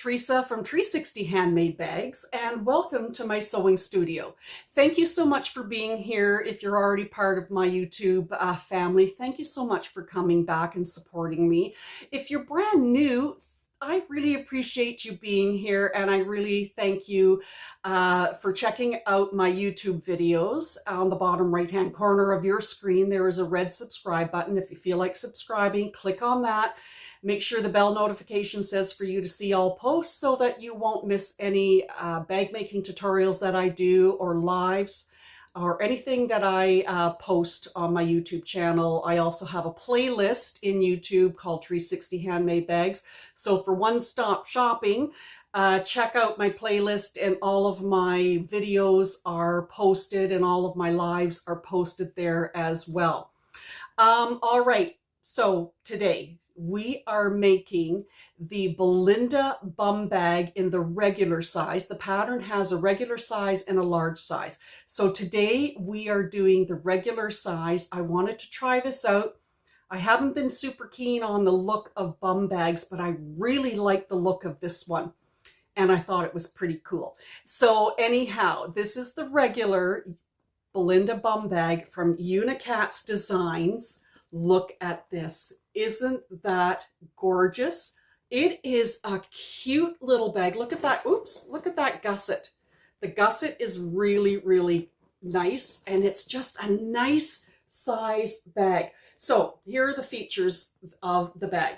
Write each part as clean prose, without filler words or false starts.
Teresa from 360 Handmade Bags, and welcome to my sewing studio. Thank you so much for being here. If you're already part of my YouTube family, thank you so much for coming back and supporting me. If you're brand new, I really appreciate you being here, and I really thank you for checking out my YouTube videos. On the bottom right-hand corner of your screen, there is a red subscribe button. If you feel like subscribing, click on that. Make sure the bell notification says for you to see all posts so that you won't miss any bag making tutorials that I do, or lives, or anything that I post on my YouTube channel. I also have a playlist in YouTube called 360 Handmade Bags. So for one-stop shopping, check out my playlist, and all of my videos are posted and all of my lives are posted there as well. All right, so today we are making the Belinda Bum Bag in the regular size. The pattern has a regular size and a large size. So today we are doing the regular size. I wanted to try this out. I haven't been super keen on the look of bum bags, but I really like the look of this one, and I thought it was pretty cool. So anyhow, this is the regular Belinda Bum Bag from Unikatz Designs. Look at this. Isn't that gorgeous? It is a cute little bag. Look at that. Oops, look at that gusset. The gusset is really, really nice, and it's just a nice size bag. So here are the features of the bag.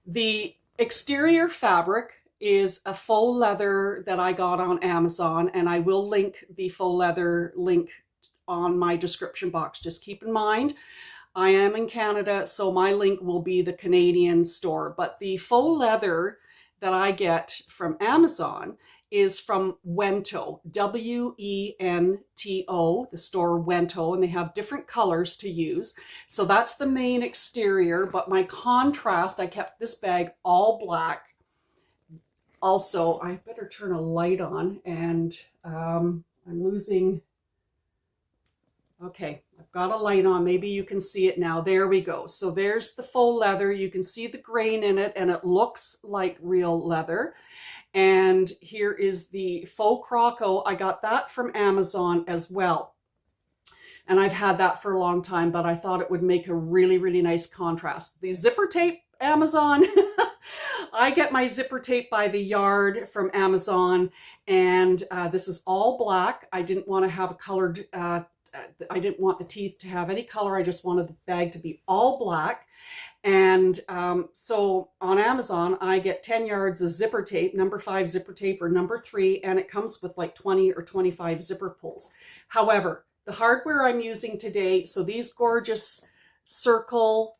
The exterior fabric is a faux leather that I got on Amazon, and I will link the faux leather link on my description box. Just keep in mind, I am in Canada, so my link will be the Canadian store. But the faux leather that I get from Amazon is from Wento, W-E-N-T-O, the store Wento, and they have different colors to use. So that's the main exterior, but my contrast, I kept this bag all black. Also, I better turn a light on, and I'm losing... Okay, I've got a light on. Maybe you can see it now. There we go. So there's the faux leather. You can see the grain in it, and it looks like real leather. And here is the faux croco. I got that from Amazon as well. And I've had that for a long time, but I thought it would make a really, really nice contrast. The zipper tape, Amazon. I get my zipper tape by the yard from Amazon, and this is all black. I didn't want to have a colored I didn't want the teeth to have any color. I just wanted the bag to be all black. And so on Amazon, I get 10 yards of zipper tape, number 5 zipper tape or number 3, and it comes with like 20 or 25 zipper pulls. However, the hardware I'm using today, so these gorgeous circle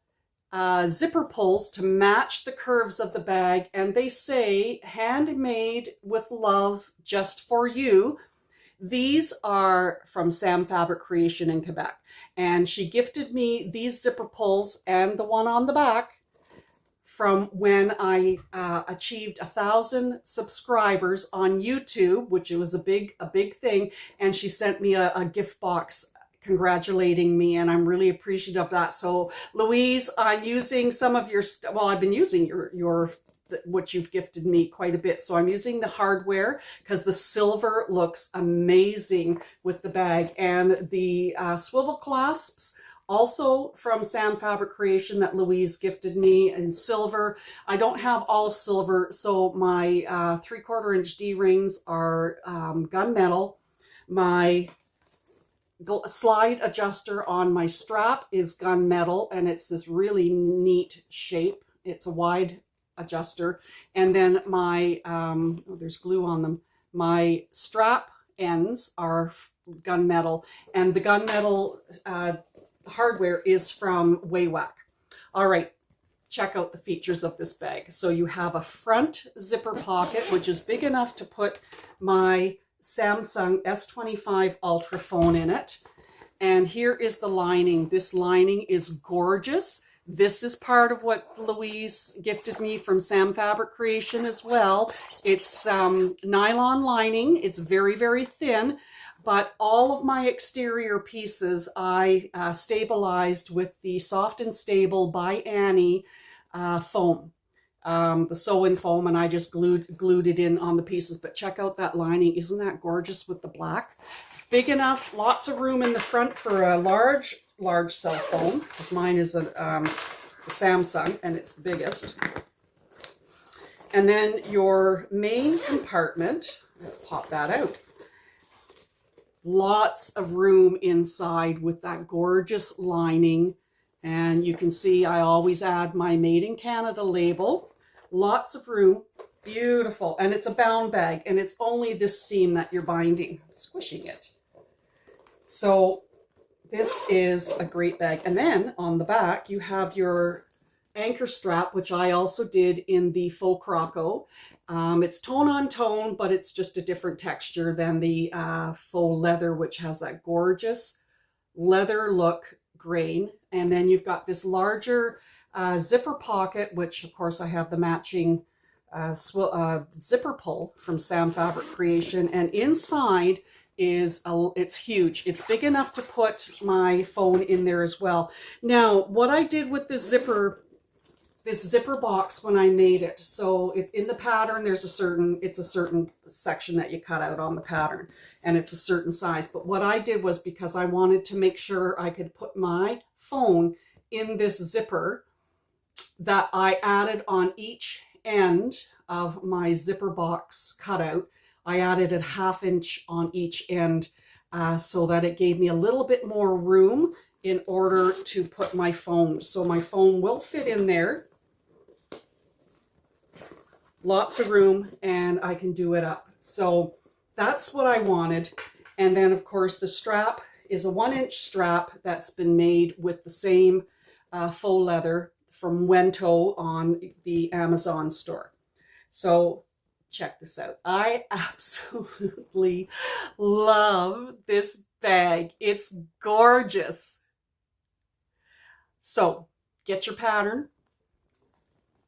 zipper pulls to match the curves of the bag, and they say handmade with love just for you. These are from Sam Fabric Creation in Quebec, and she gifted me these zipper pulls and the one on the back from when I achieved 1,000 subscribers on YouTube, which was a big thing, and she sent me a gift box congratulating me, and I'm really appreciative of that. So Louise, I'm using some of your well, I've been using your what you've gifted me quite a bit. So I'm using the hardware because the silver looks amazing with the bag, and the swivel clasps also from Sam Fabric Creation that Louise gifted me in silver. I don't have all silver, so my 3/4 inch D-rings are gunmetal. My slide adjuster on my strap is gunmetal, and it's this really neat shape. It's a wide adjuster, and then my oh, there's glue on them. My strap ends are gunmetal, and the gunmetal hardware is from Waywak. All right, check out the features of this bag. So you have a front zipper pocket, which is big enough to put my Samsung S25 Ultra phone in it. And here is the lining. This lining is gorgeous. This is part of what Louise gifted me from Sam Fabric Creation as well. It's nylon lining. It's very, very thin, but all of my exterior pieces I stabilized with the Soft and Stable by Annie foam. the sew-in foam, and I just glued it in on the pieces. But check out that lining. Isn't that gorgeous with the black? Big enough, lots of room in the front for a large cell phone. Mine is a Samsung, and it's the biggest. And then your main compartment, pop that out. Lots of room inside with that gorgeous lining. And you can see I always add my Made in Canada label. Lots of room, beautiful. And it's a bound bag, and it's only this seam that you're binding, squishing it. So this is a great bag. And then on the back, you have your anchor strap, which I also did in the Faux Croco. It's tone on tone, but it's just a different texture than the faux leather, which has that gorgeous leather look grain. And then you've got this larger zipper pocket, which of course I have the matching zipper pull from Sam Fabric Creation. And inside is, it's huge. It's big enough to put my phone in there as well. Now, what I did with this zipper box when I made it, so it's in the pattern, it's a certain section that you cut out on the pattern, and it's a certain size. But what I did was, because I wanted to make sure I could put my phone in this zipper, that I added on each end of my zipper box cutout, I added a 1/2 inch on each end, so that it gave me a little bit more room in order to put my phone. So my phone will fit in there. Lots of room, and I can do it up. So that's what I wanted. And then of course the strap is a 1-inch strap that's been made with the same faux leather from Wento on the Amazon store. So check this out. I absolutely love this bag. It's gorgeous. So get your pattern.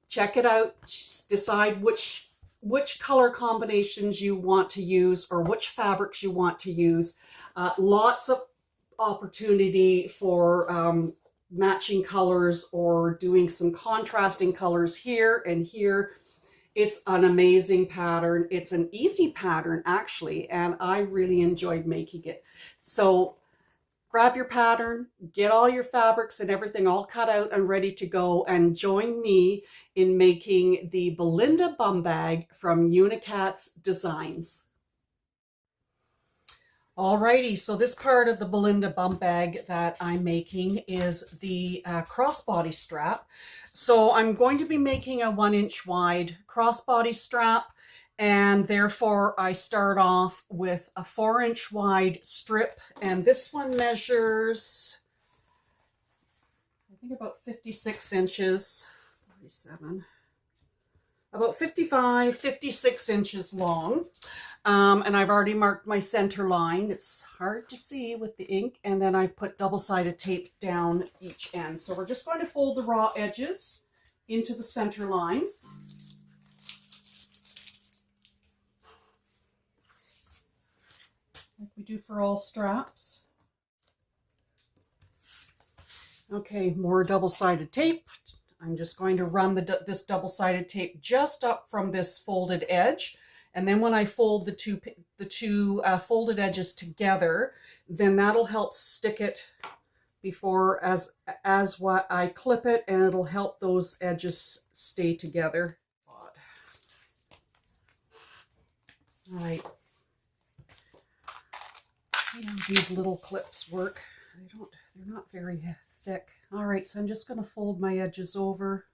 Check it out, decide which color combinations you want to use or which fabrics you want to use. Lots of opportunity for matching colors or doing some contrasting colors here and here. It's an amazing pattern. It's an easy pattern actually, and I really enjoyed making it. So grab your pattern, get all your fabrics and everything all cut out and ready to go, and join me in making the Belinda Bum Bag from Unikatz Designs. Alrighty, so this part of the Belinda Bum Bag that I'm making is the crossbody strap. So I'm going to be making a 1-inch wide crossbody strap, and therefore I start off with a 4-inch wide strip, and this one measures, I think, about 56 inches, 47, about 55, 56 inches long. And I've already marked my center line. It's hard to see with the ink. And then I've put double-sided tape down each end. So we're just going to fold the raw edges into the center line. Like we do for all straps. Okay, more double-sided tape. I'm just going to run this double-sided tape just up from this folded edge. And then when I fold the two folded edges together, then that'll help stick it before as what I clip it, and it'll help those edges stay together. All right. See how these little clips work. They're not very thick. All right, so I'm just going to fold my edges over.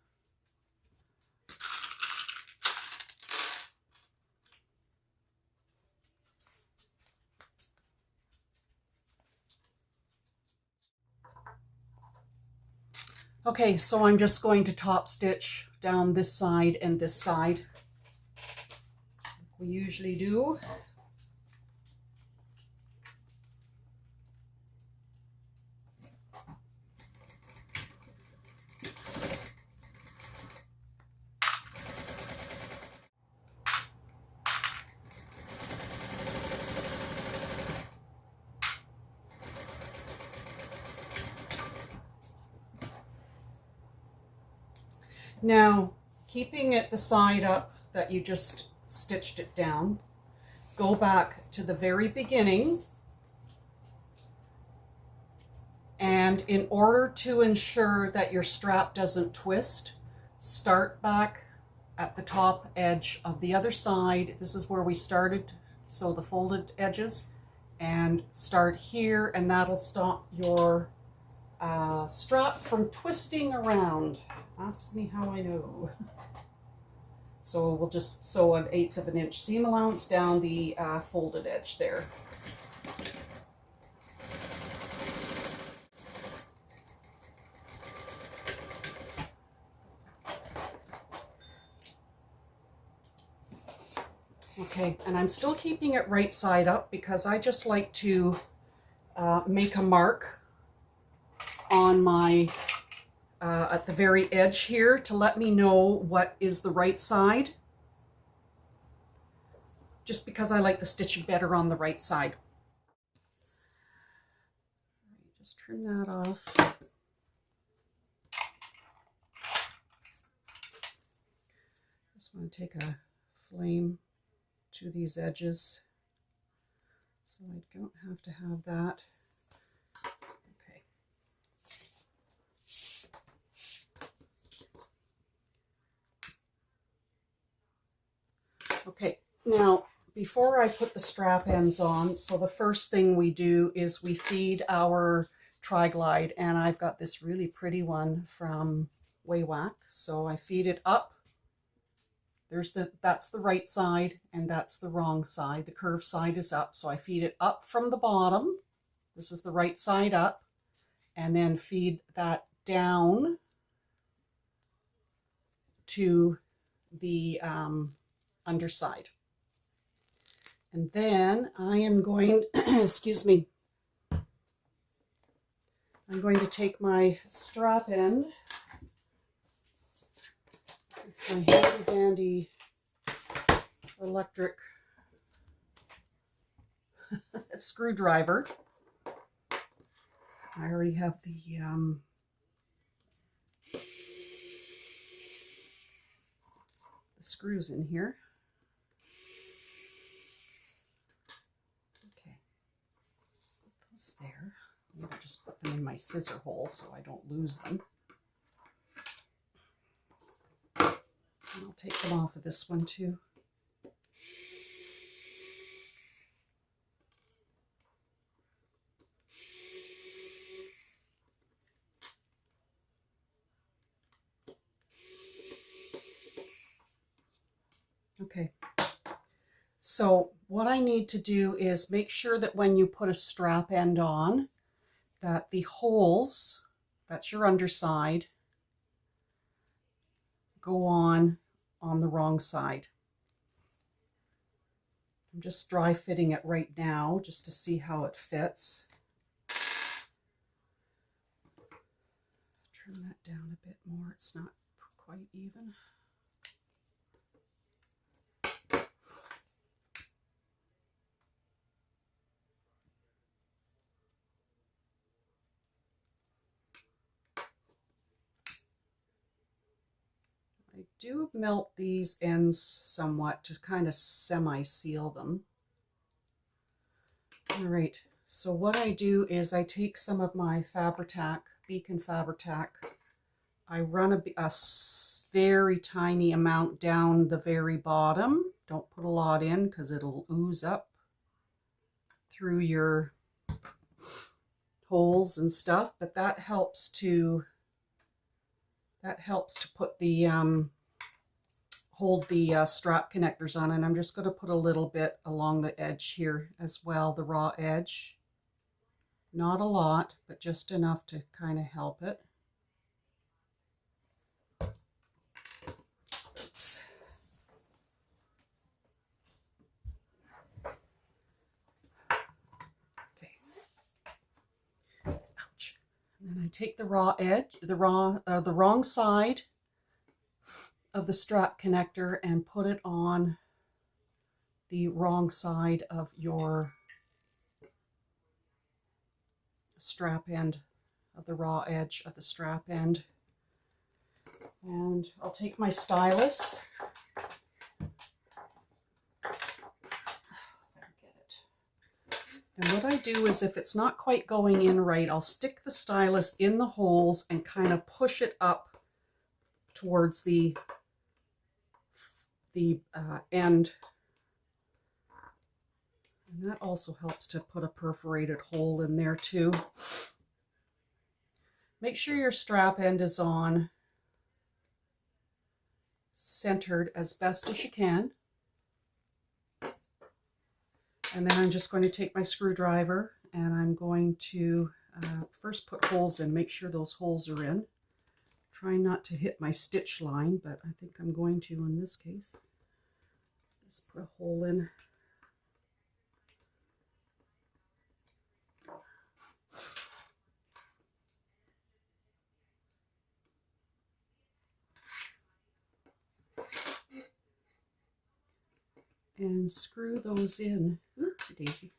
Okay, so I'm just going to top stitch down this side and this side, like we usually do. Now, keeping it the side up that you just stitched it down. Go back to the very beginning, and in order to ensure that your strap doesn't twist, start back at the top edge of the other side. This is where we started, so the folded edges, and start here, and that'll stop your strap from twisting around. Ask me how I know. So we'll just sew an 1/8 of an inch seam allowance down the folded edge there. Okay, and I'm still keeping it right side up because I just like to make a mark on my at the very edge here to let me know what is the right side, just because I like the stitching better on the right side. Just trim that off. Just want to take a flame to these edges so I don't have to have that. Okay, now before I put the strap ends on, so the first thing we do is we feed our Tri-Glide, and I've got this really pretty one from Waywack. So I feed it up. That's the right side and that's the wrong side. The curved side is up, so I feed it up from the bottom. This is the right side up, and then feed that down to the underside. And then I am going, excuse me, I'm going to take my strap end, my handy dandy electric screwdriver. I already have the screws in here. Okay, put those there. I'm going to just put them in my scissor hole so I don't lose them. And I'll take them off of this one too. Okay, so what I need to do is make sure that when you put a strap end on, that the holes, that's your underside, go on the wrong side. I'm just dry fitting it right now just to see how it fits. Trim that down a bit more, it's not quite even. I do melt these ends somewhat to kind of semi-seal them. All right, so what I do is I take some of my Fabri-Tac, Beacon Fabri-Tac. I run a very tiny amount down the very bottom. Don't put a lot in because it'll ooze up through your holes and stuff, but that helps to put the hold the strap connectors on. And I'm just going to put a little bit along the edge here as well, the raw edge. Not a lot, but just enough to kind of help it. Oops. Okay. Ouch. And then I take the raw edge, the wrong side of the strap connector and put it on the wrong side of your strap end, of the raw edge of the strap end. And I'll take my stylus. And what I do is if it's not quite going in right, I'll stick the stylus in the holes and kind of push it up towards the end. And that also helps to put a perforated hole in there too. Make sure your strap end is on, centered as best as you can. And then I'm just going to take my screwdriver and I'm going to first put holes in, make sure those holes are in. Try not to hit my stitch line, but I think I'm going to in this case. Just put a hole in. And screw those in. Oopsie daisy.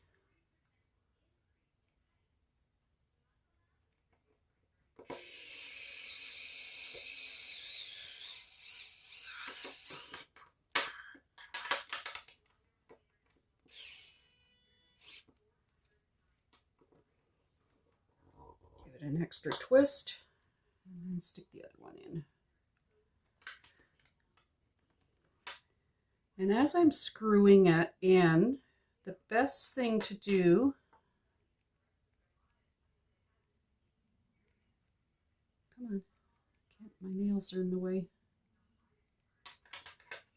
Give it an extra twist and then stick the other one in. And as I'm screwing it in, the best thing to do, come on, my nails are in the way,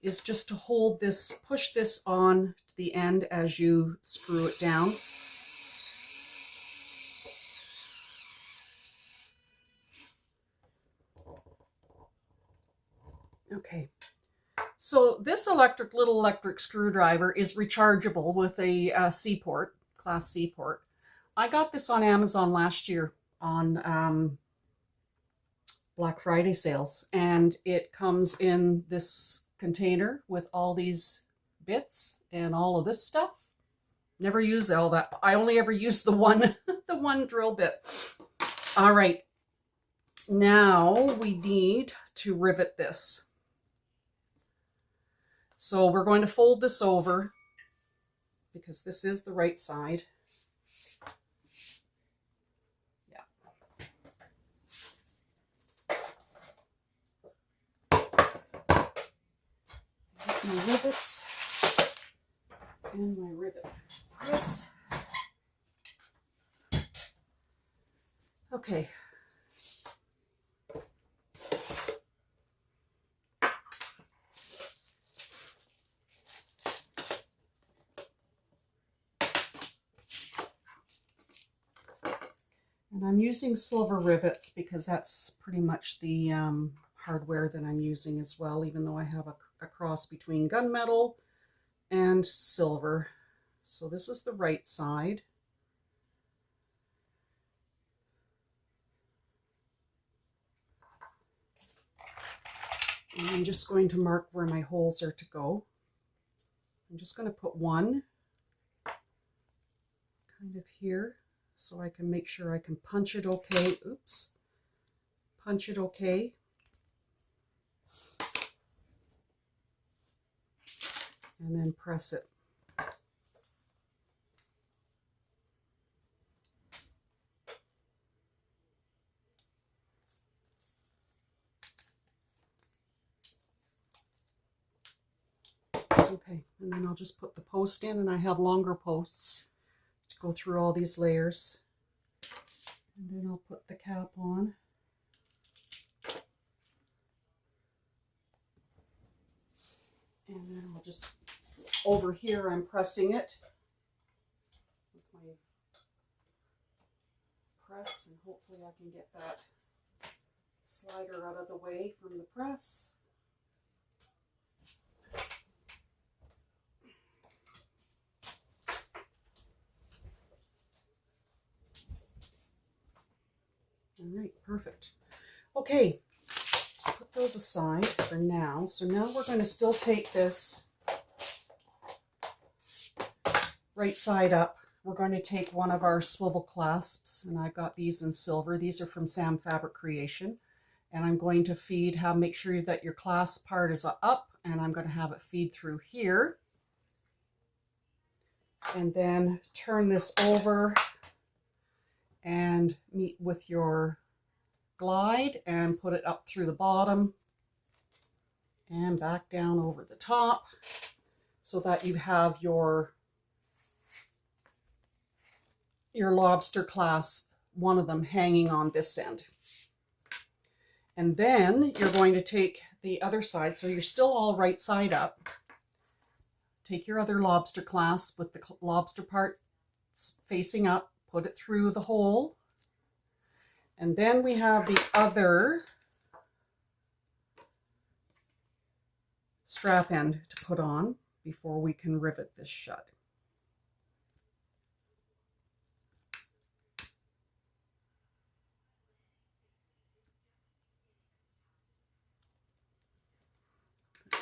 is just to hold this, push this on to the end as you screw it down. Okay. So this little electric screwdriver is rechargeable with a C port, class C port. I got this on Amazon last year on Black Friday sales, and it comes in this container with all these bits and all of this stuff. Never use all that. I only ever use the one, the one drill bit. All right, now we need to rivet this. So we're going to fold this over because this is the right side. Yeah. My rivets and my rivet press. Okay. And I'm using silver rivets because that's pretty much the hardware that I'm using as well, even though I have a cross between gunmetal and silver. So this is the right side. And I'm just going to mark where my holes are to go. I'm just going to put one kind of here, so I can make sure I can punch it okay. Oops. Punch it okay. And then press it. Okay, and then I'll just put the post in, and I have longer posts to go through all these layers. And then I'll put the cap on. And then I'll just, over here I'm pressing it with my press, and hopefully I can get that slider out of the way from the press. All right, perfect. Okay, so put those aside for now. So now we're going to still take this right side up. We're going to take one of our swivel clasps, and I've got these in silver. These are from Sam Fabric Creation. And I'm going to make sure that your clasp part is up, and I'm going to have it feed through here. And then turn this over and meet with your glide and put it up through the bottom and back down over the top so that you have your lobster clasp, one of them hanging on this end. And then you're going to take the other side, so you're still all right side up. Take your other lobster clasp with the lobster part facing up, put it through the hole. And then we have the other strap end to put on before we can rivet this shut.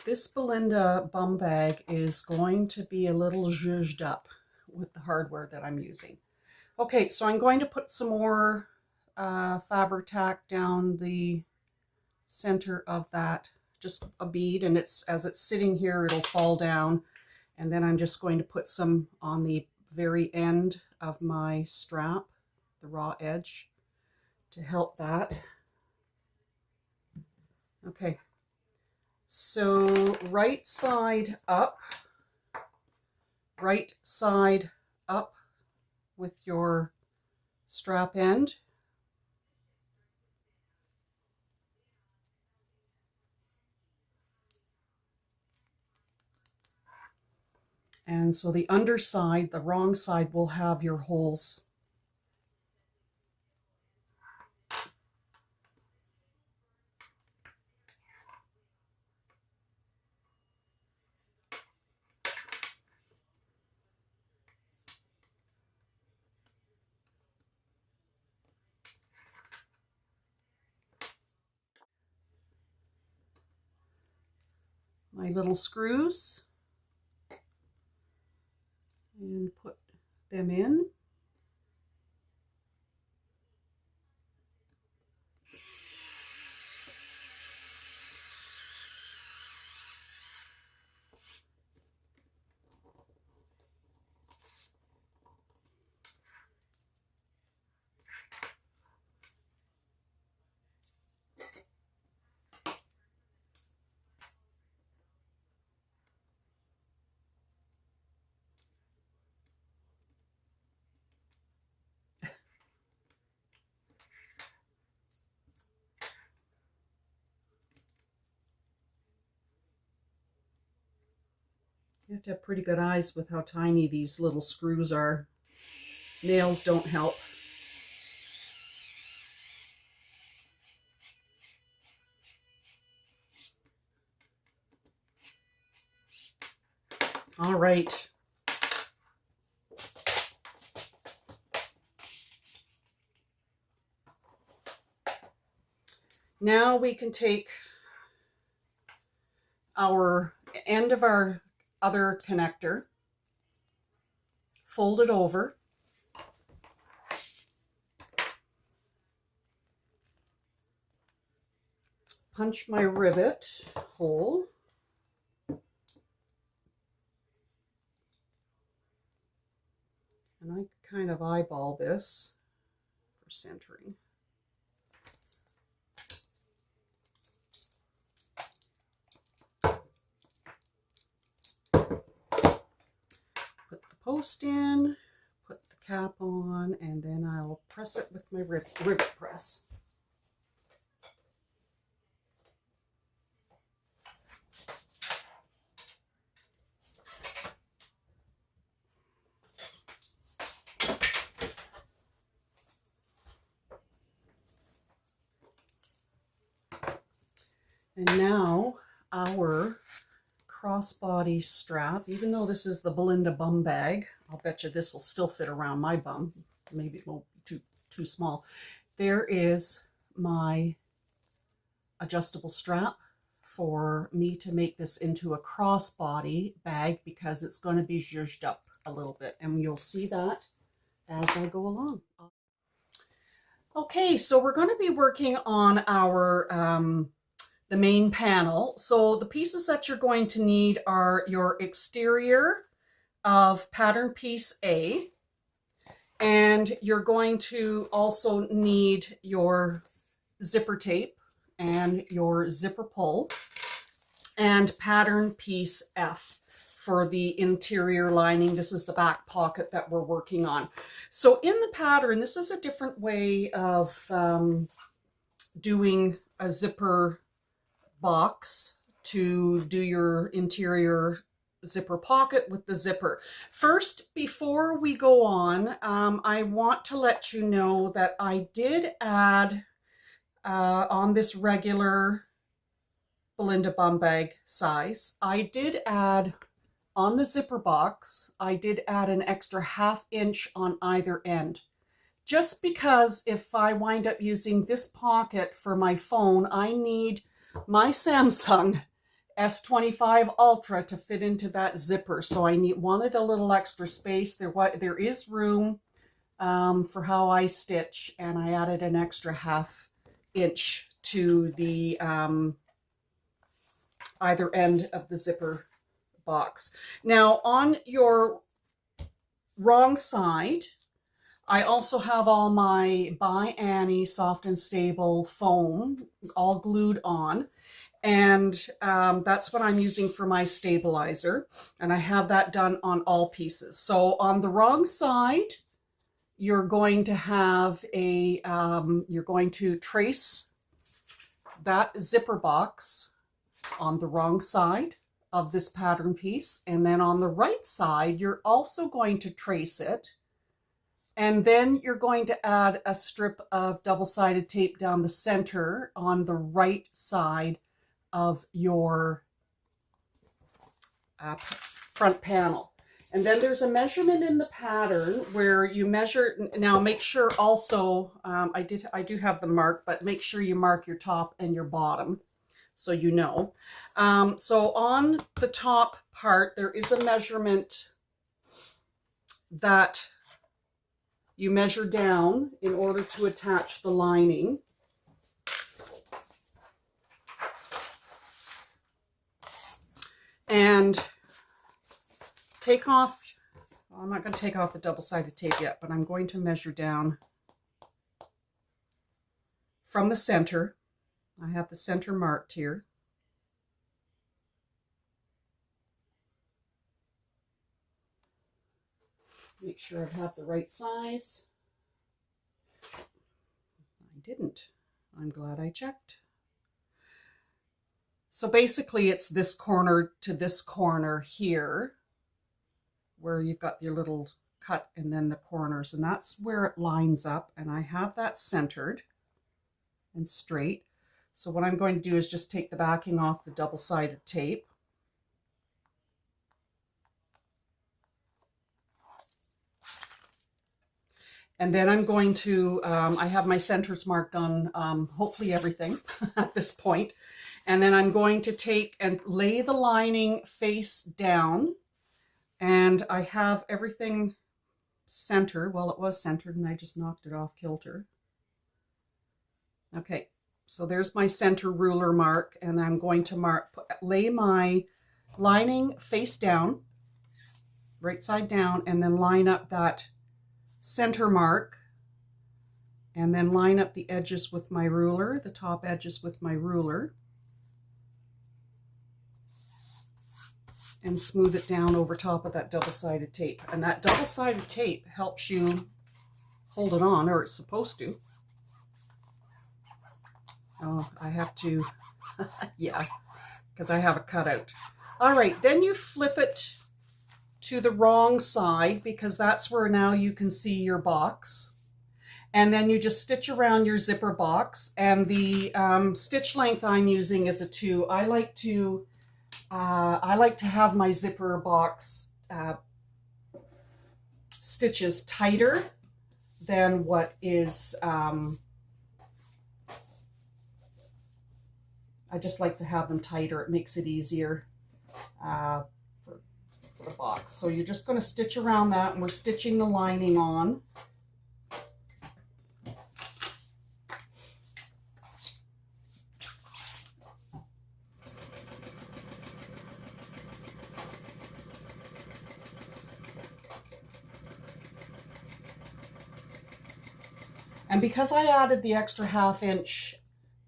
This Belinda Bum Bag is going to be a little zhuzhed up with the hardware that I'm using. Okay, so I'm going to put some more Fabri-Tac down the center of that, just a bead, and as it's sitting here, it'll fall down. And then I'm just going to put some on the very end of my strap, the raw edge, to help that. Okay. So right side up with your strap end. And so the underside, the wrong side, will have your holes. My little screws, and put them in. You have to have pretty good eyes with how tiny these little screws are. Nails don't help. All right. Now we can take our end of our other connector, fold it over, punch my rivet hole, and I kind of eyeball this for centering. Put the post in, put the cap on, and then I'll press it with my rivet press. And now our crossbody strap, even though this is the Belinda Bum Bag, I'll bet you this will still fit around my bum. Maybe it won't be too small. There is my adjustable strap for me to make this into a crossbody bag because it's going to be zhuzhed up a little bit, and you'll see that as I go along. Okay, so we're going to be working on our the main panel. So the pieces that you're going to need are your exterior of pattern piece A, and you're going to also need your zipper tape and your zipper pull and pattern piece F for the interior lining. This is the back pocket that we're working on. So in the pattern, this is a different way of doing a zipper box to do your interior zipper pocket with the zipper. First, before we go on, I want to let you know that I did add on this regular Belinda Bum Bag size, I did add on the zipper box, I did add an extra ½ inch on either end. Just because if I wind up using this pocket for my phone, I need my Samsung S25 Ultra to fit into that zipper. So I wanted a little extra space. There is room for how I stitch, and I added an extra ½ inch to the either end of the zipper box. Now on your wrong side, I also have all my by Annie soft and stable foam all glued on, and that's what I'm using for my stabilizer, and I have that done on all pieces. So on the wrong side, you're going to have a you're going to trace that zipper box on the wrong side of this pattern piece, and then on the right side you're also going to trace it, and then you're going to add a strip of double-sided tape down the center on the right side of your front panel. And then there's a measurement in the pattern where you measure. Now make sure also, I do have the mark, but make sure you mark your top and your bottom so you know. So on the top part, there is a measurement that you measure down in order to attach the lining. And take off, well, I'm not going to take off the double-sided tape yet, but I'm going to measure down from the center. I have the center marked here. Make sure I have the right size. I didn't. I'm glad I checked. So basically it's this corner to this corner here where you've got your little cut and then the corners, and that's where it lines up, and I have that centered and straight. So what I'm going to do is just take the backing off the double-sided tape. And then I'm going to, I have my centers marked on hopefully everything at this point. And then I'm going to take and lay the lining face down. And I have everything centered. Well, it was centered and I just knocked it off kilter. Okay, so there's my center ruler mark. And I'm going to lay my lining face down, right side down, and then line up that center mark, and then line up the edges with my ruler, the top edges with my ruler, and smooth it down over top of that double-sided tape. And that double-sided tape helps you hold it on, or it's supposed to. Oh, I have to, yeah, because I have a cutout. All right, then you flip it to the wrong side, because that's where now you can see your box. And then you just stitch around your zipper box, and the stitch length I'm using is a 2. I like to have my zipper box stitches tighter than what is, I just like to have them tighter. It makes it easier for the box. So you're just going to stitch around that, and we're stitching the lining on. And because I added the extra 1/2 inch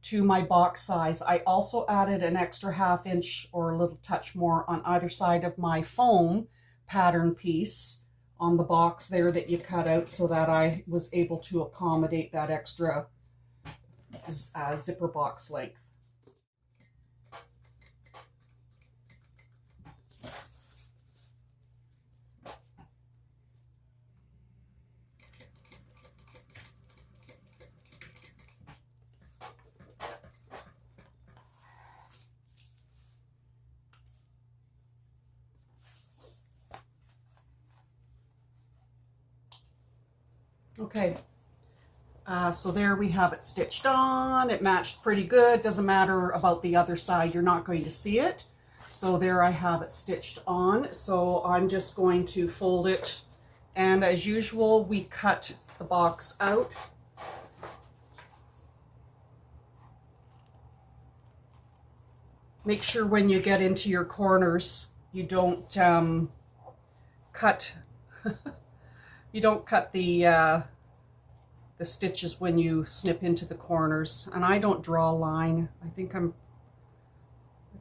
to my box size, I also added an extra 1/2 inch or a little touch more on either side of my foam pattern piece on the box there that you cut out, so that I was able to accommodate that extra zipper box length. Okay, so there we have it stitched on. It matched pretty good. Doesn't matter about the other side, you're not going to see it. So there I have it stitched on. So I'm just going to fold it, and as usual we cut the box out. Make sure when you get into your corners you don't cut you don't cut the stitches when you snip into the corners. And I don't draw a line. I think I've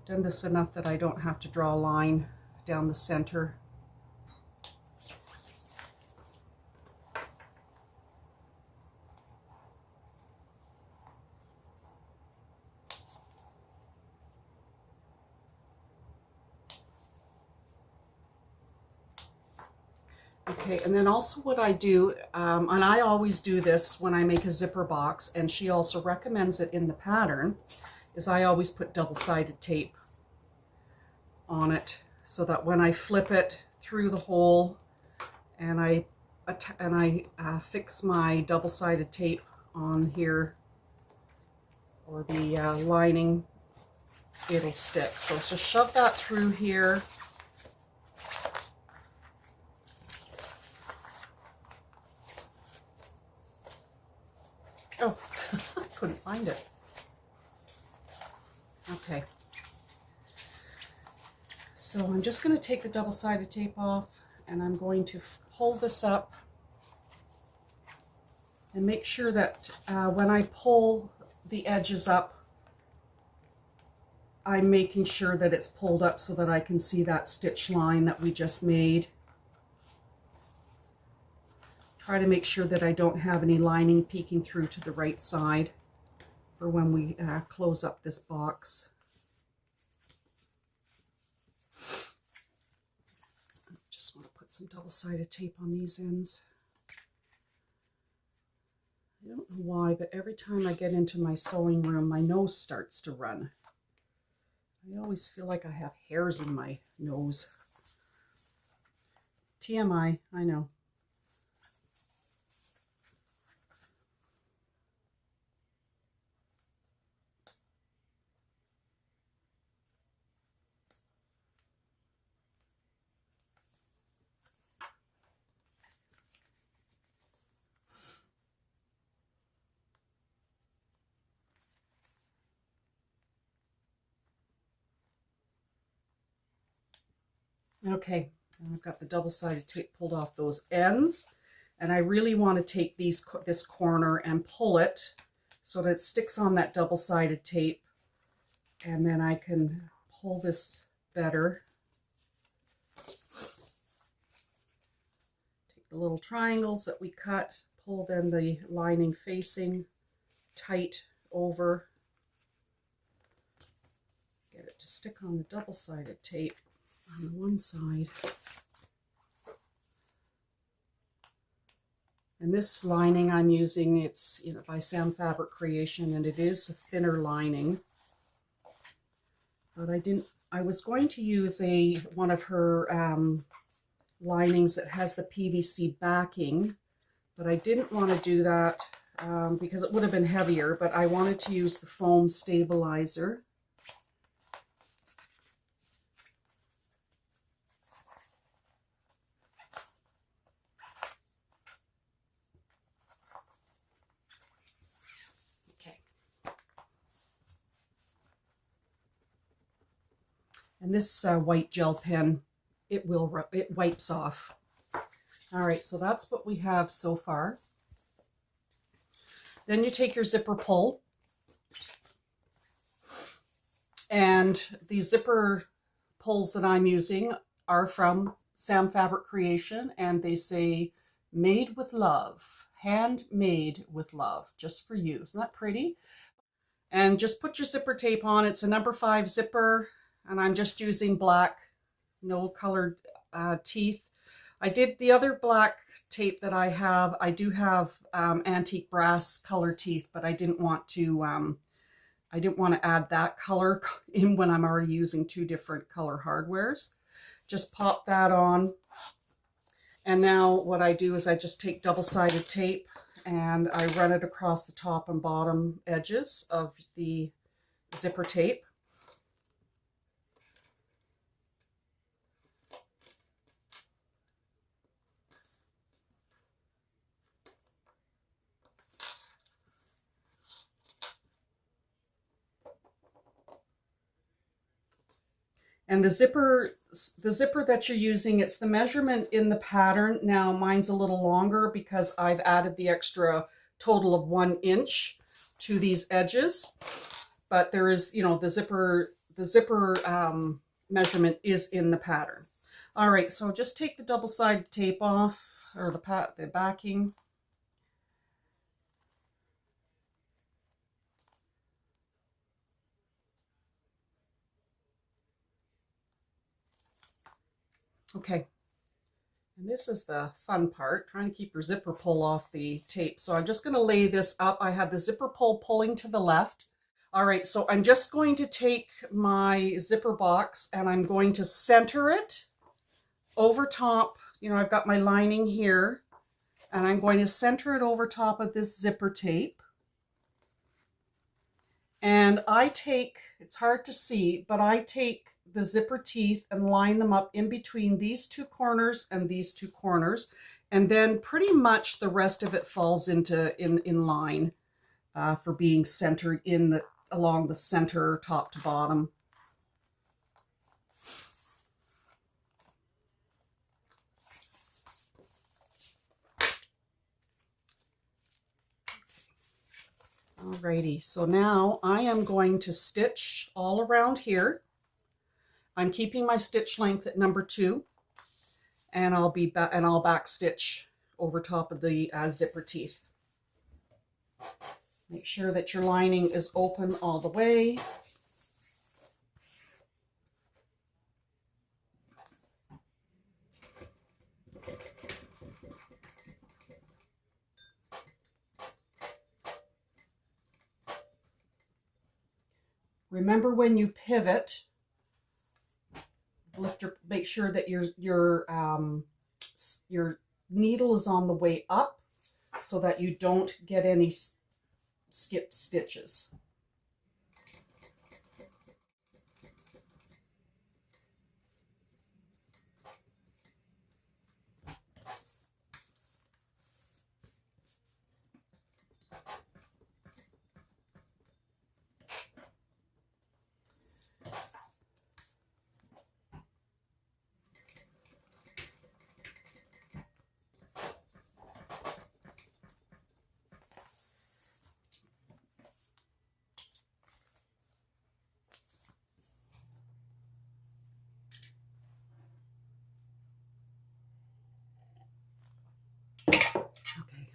done this enough that I don't have to draw a line down the center. Okay, and then also what I do, and I always do this when I make a zipper box, and she also recommends it in the pattern, is I always put double-sided tape on it, so that when I flip it through the hole and I fix my double-sided tape on here, or the lining, it'll stick. So let's just shove that through here. Oh, I couldn't find it. Okay. So I'm just going to take the double-sided tape off, and I'm going to pull this up and make sure that when I pull the edges up, I'm making sure that it's pulled up so that I can see that stitch line that we just made. Try to make sure that I don't have any lining peeking through to the right side for when we close up this box. Just want to put some double-sided tape on these ends. I don't know why, but every time I get into my sewing room, my nose starts to run. I always feel like I have hairs in my nose. TMI, I know. Okay, I've got the double-sided tape pulled off those ends, and I really want to take this corner and pull it so that it sticks on that double-sided tape, and then I can pull this better. Take the little triangles that we cut, pull then the lining facing tight over, get it to stick on the double-sided tape on one side. And this lining I'm using, it's by Sam Fabric Creation, and it is a thinner lining. But I was going to use one of her linings that has the PVC backing, but I didn't want to do that because it would have been heavier, but I wanted to use the foam stabilizer. And this white gel pen, it wipes off. All right, so that's what we have so far. Then you take your zipper pull, and the zipper pulls that I'm using are from Sam Fabric Creation, and they say made with love, handmade with love, just for you. Isn't that pretty? And just put your zipper tape on. It's a number 5 zipper, and I'm just using black, no colored teeth. I did the other black tape that I have. I do have antique brass color teeth, but I didn't want to add that color in when I'm already using 2 different color hardwares. Just pop that on. And now what I do is I just take double-sided tape and I run it across the top and bottom edges of the zipper tape. And the zipper that you're using, it's the measurement in the pattern. Now mine's a little longer because I've added the extra total of 1 inch to these edges. But there is, you know, the zipper measurement is in the pattern. All right, so just take the double-sided tape off, or the backing. Okay, and this is the fun part, trying to keep your zipper pull off the tape. So I'm just going to lay this up. I have the zipper pull pulling to the left. All right, so I'm just going to take my zipper box and I'm going to center it over top. You know, I've got my lining here, and I'm going to center it over top of this zipper tape. And I take, it's hard to see, but I take the zipper teeth and line them up in between these 2 corners and these 2 corners. And then pretty much the rest of it falls into in line for being centered along the center, top to bottom. Alrighty, so now I am going to stitch all around here. I'm keeping my stitch length at number 2, and I'll back stitch over top of the zipper teeth. Make sure that your lining is open all the way. Remember, when you pivot, make sure that your needle is on the way up so that you don't get any skipped stitches.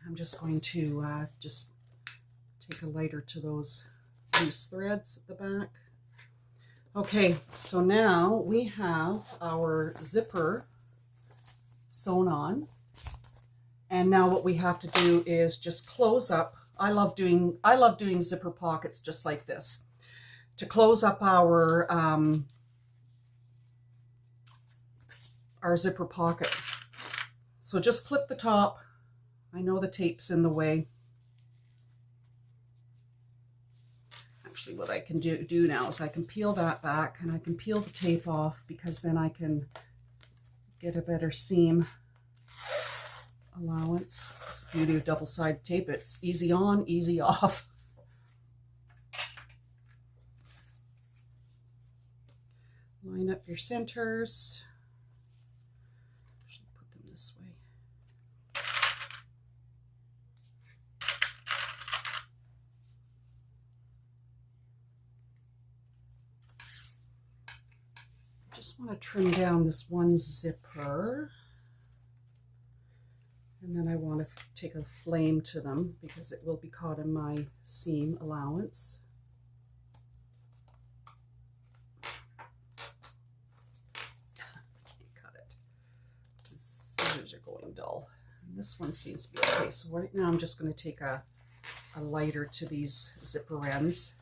I'm just going to just take a lighter to those loose threads at the back. Okay, so now we have our zipper sewn on. And now what we have to do is just close up. I love doing zipper pockets just like this to close up our zipper pocket. So just clip the top. I know the tape's in the way. Actually, what I can do now is I can peel that back and I can peel the tape off, because then I can get a better seam allowance. It's the beauty of double-sided tape. It's easy on, easy off. Line up your centers. Actually, put them this way. just want to trim down this one zipper. And then I want to take a flame to them because it will be caught in my seam allowance. Can't cut it. The scissors are going dull. And this one seems to be okay. So right now I'm just going to take a lighter to these zipper ends.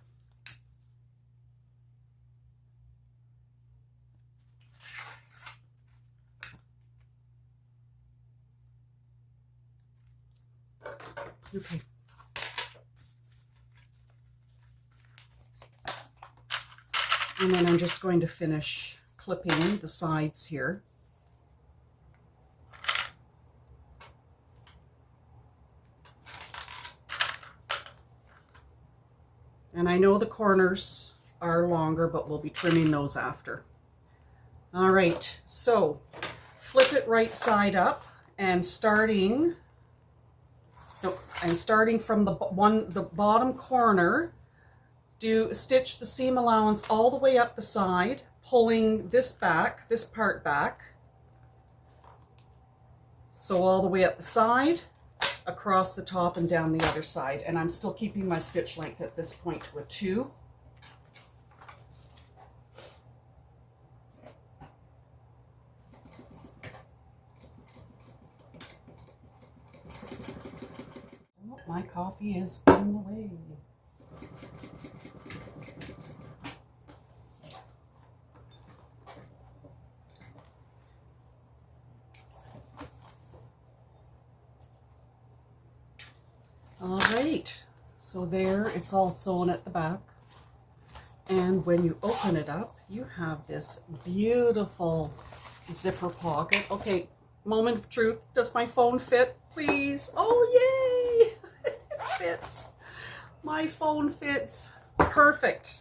Okay. And then I'm just going to finish clipping the sides here. And I know the corners are longer, but we'll be trimming those after. All right, so flip it right side up and starting from the bottom corner, stitch the seam allowance all the way up the side, pulling this part back. So all the way up the side, across the top and down the other side. And I'm still keeping my stitch length at this point to a 2. Oh, my coffee is in the way. All right, so there it's all sewn at the back. And when you open it up, you have this beautiful zipper pocket. Okay, moment of truth. Does my phone fit, please? Oh, yay! It fits. My phone fits. Perfect.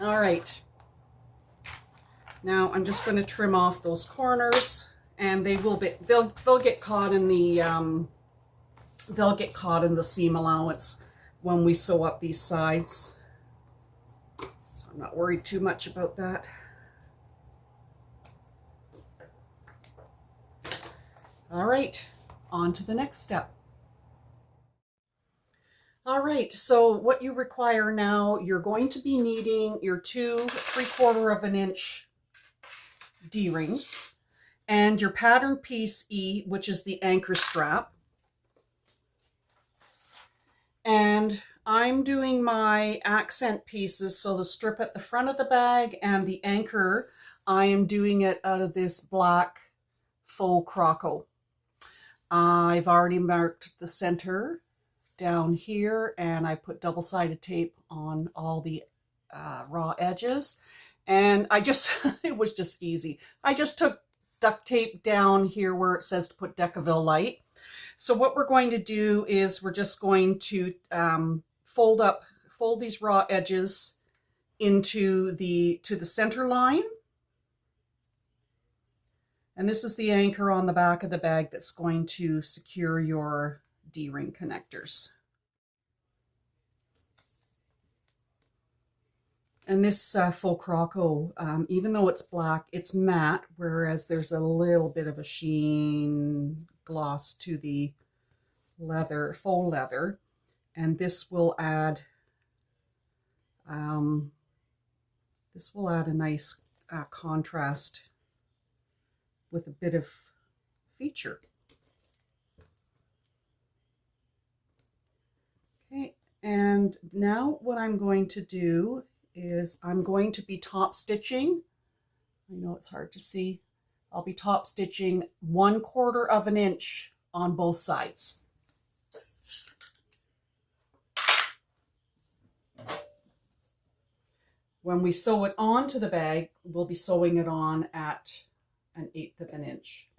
All right. Now I'm just going to trim off those corners, and they'll get caught in the seam allowance when we sew up these sides. So I'm not worried too much about that. All right, on to the next step. All right, so what you require now, you're going to be needing your 2 3/4 inch D-rings and your pattern piece E, which is the anchor strap. And I'm doing my accent pieces, so the strip at the front of the bag and the anchor, I am doing it out of this black faux croco. I've already marked the center down here, and I put double-sided tape on all the raw edges. And it was just easy. I just took duct tape down here where it says to put Decaville Light. So what we're going to do is we're just going to fold these raw edges to the center line. And this is the anchor on the back of the bag that's going to secure your D-ring connectors. And this faux croco, even though it's black, it's matte, whereas there's a little bit of a sheen gloss to the leather, faux leather, and this will add a nice contrast with a bit of feature. Okay, and now what I'm going to do is I'm going to be top stitching. I know it's hard to see. I'll be top stitching 1/4 inch on both sides. When we sew it onto the bag, we'll be sewing it on at 1/8 inch.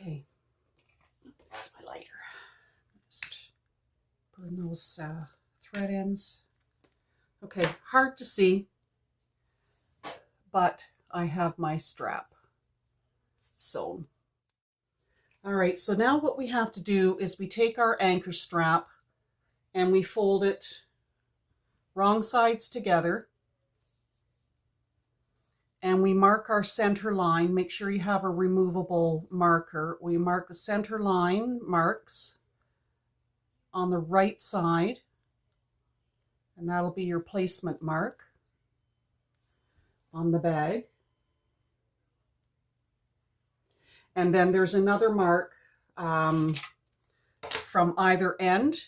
Okay, there's my lighter. Just burn those thread ends. Okay, hard to see, but I have my strap sewn. All right, so now what we have to do is we take our anchor strap and we fold it wrong sides together. And we mark our center line. Make sure you have a removable marker. We mark the center line marks on the right side, and that'll be your placement mark on the bag. And then there's another mark from either end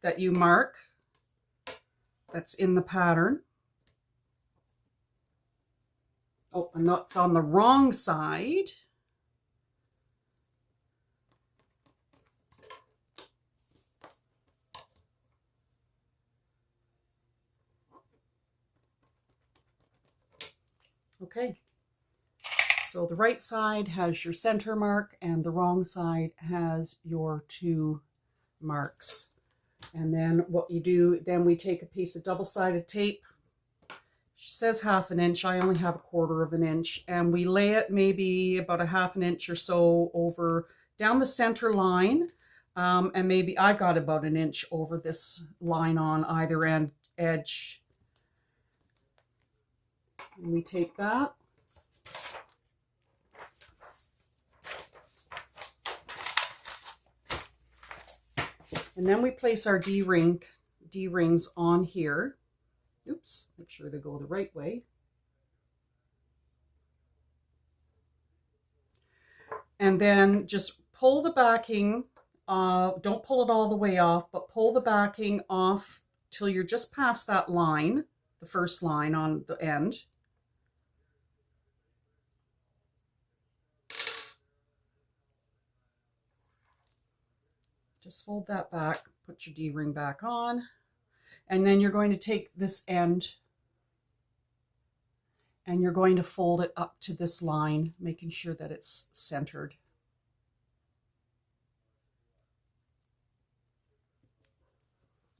that you mark that's in the pattern. Oh, and that's on the wrong side. Okay, so the right side has your center mark and the wrong side has your two marks. And then what you do, then we take a piece of double-sided tape. She says 1/2 inch, I only have 1/4 inch, and we lay it maybe about 1/2 inch or so over down the center line, and maybe I got about 1 inch over this line on either end edge. And we take that and then we place our D-rings on here. Oops, make sure they go the right way. And then just pull the backing, don't pull it all the way off, but pull the backing off till you're just past that line, the first line on the end. Just fold that back, put your D-ring back on. And then you're going to take this end and you're going to fold it up to this line, making sure that it's centered.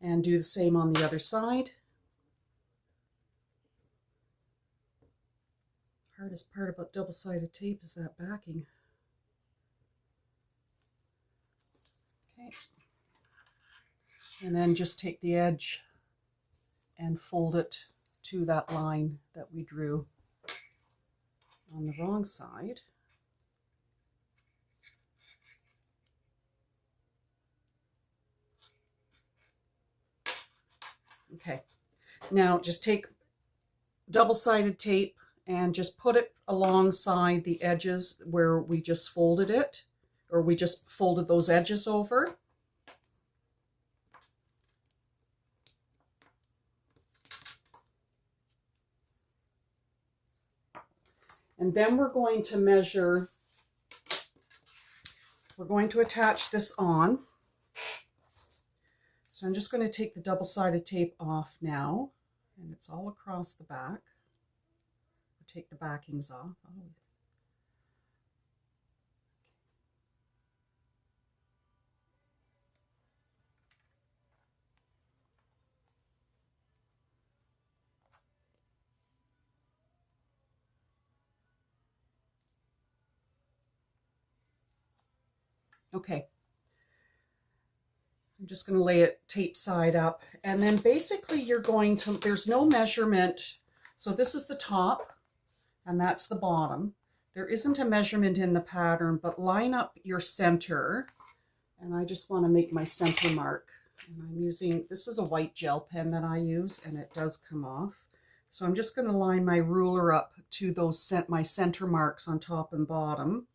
And do the same on the other side. Hardest part about double-sided tape is that backing. Okay. And then just take the edge and fold it to that line that we drew on the wrong side. Okay, now just take double-sided tape and just put it alongside the edges where we just folded it, or we just folded those edges over. And then we're going to measure, we're going to attach this on. So I'm just going to take the double-sided tape off now, and it's all across the back. Take the backings off. Okay. I'm just going to lay it tape side up, and then basically you're going to, there's no measurement. So this is the top and that's the bottom. There isn't a measurement in the pattern, but line up your center. And I just want to make my center mark. And I'm using, this is a white gel pen that I use, and it does come off. So I'm just going to line my ruler up to those, my center marks on top and bottom.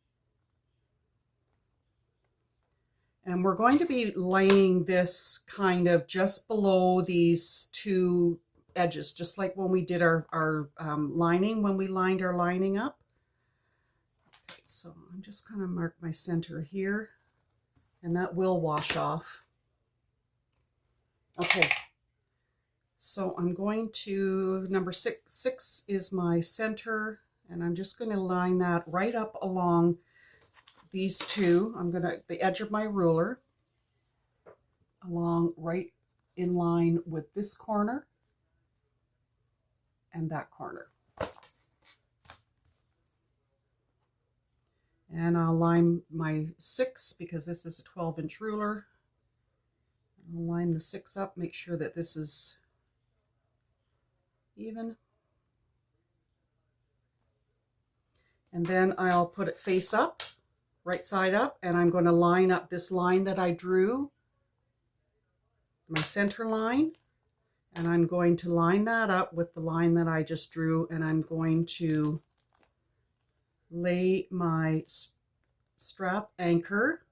And we're going to be laying this kind of just below these two edges, just like when we did our lining, when we lined our lining up. Okay, so I'm just going to mark my center here, and that will wash off. Okay, so I'm going to, number six is my center, and I'm just going to line that right up along these two, I'm going to, the edge of my ruler along right in line with this corner and that corner. And I'll line my 6 because this is a 12-inch ruler. I'll line the 6 up, make sure that this is even. And then I'll put it face up, right side up, and I'm going to line up this line that I drew, my center line, and I'm going to line that up with the line that I just drew, and I'm going to lay my strap anchor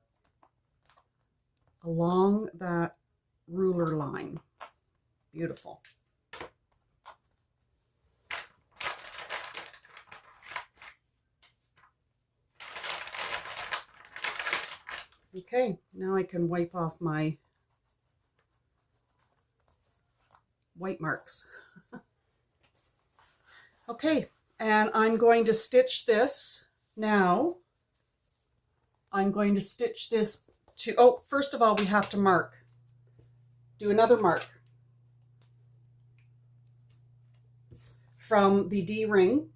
along that ruler line. Beautiful. Okay, now I can wipe off my white marks. Okay, and I'm going to stitch this now. I'm going to stitch this to, oh, first of all, we have to mark. Do another mark from the D-ring.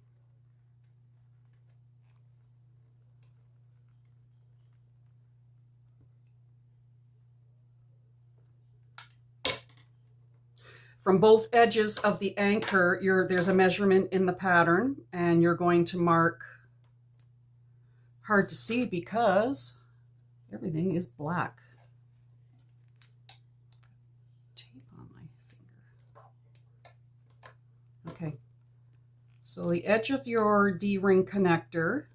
From both edges of the anchor, there's a measurement in the pattern, and you're going to mark, hard to see because everything is black. Tape on my finger. Okay, so the edge of your D-ring connector,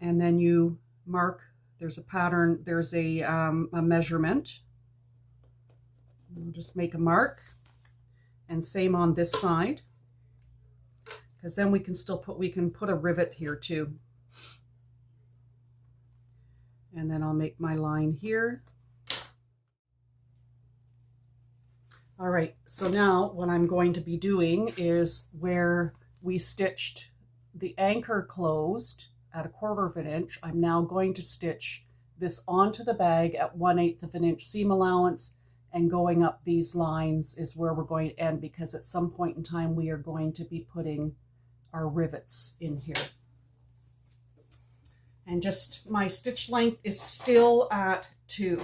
and then you mark, there's a pattern, there's a measurement. We'll just make a mark, and same on this side, because then we can still put a rivet here too. And then I'll make my line here. All right, so now what I'm going to be doing is where we stitched the anchor closed at 1/4 of an inch, I'm now going to stitch this onto the bag at 1/8 of an inch seam allowance, and going up these lines is where we're going to end, because at some point in time we are going to be putting our rivets in here. And just my stitch length is still at 2.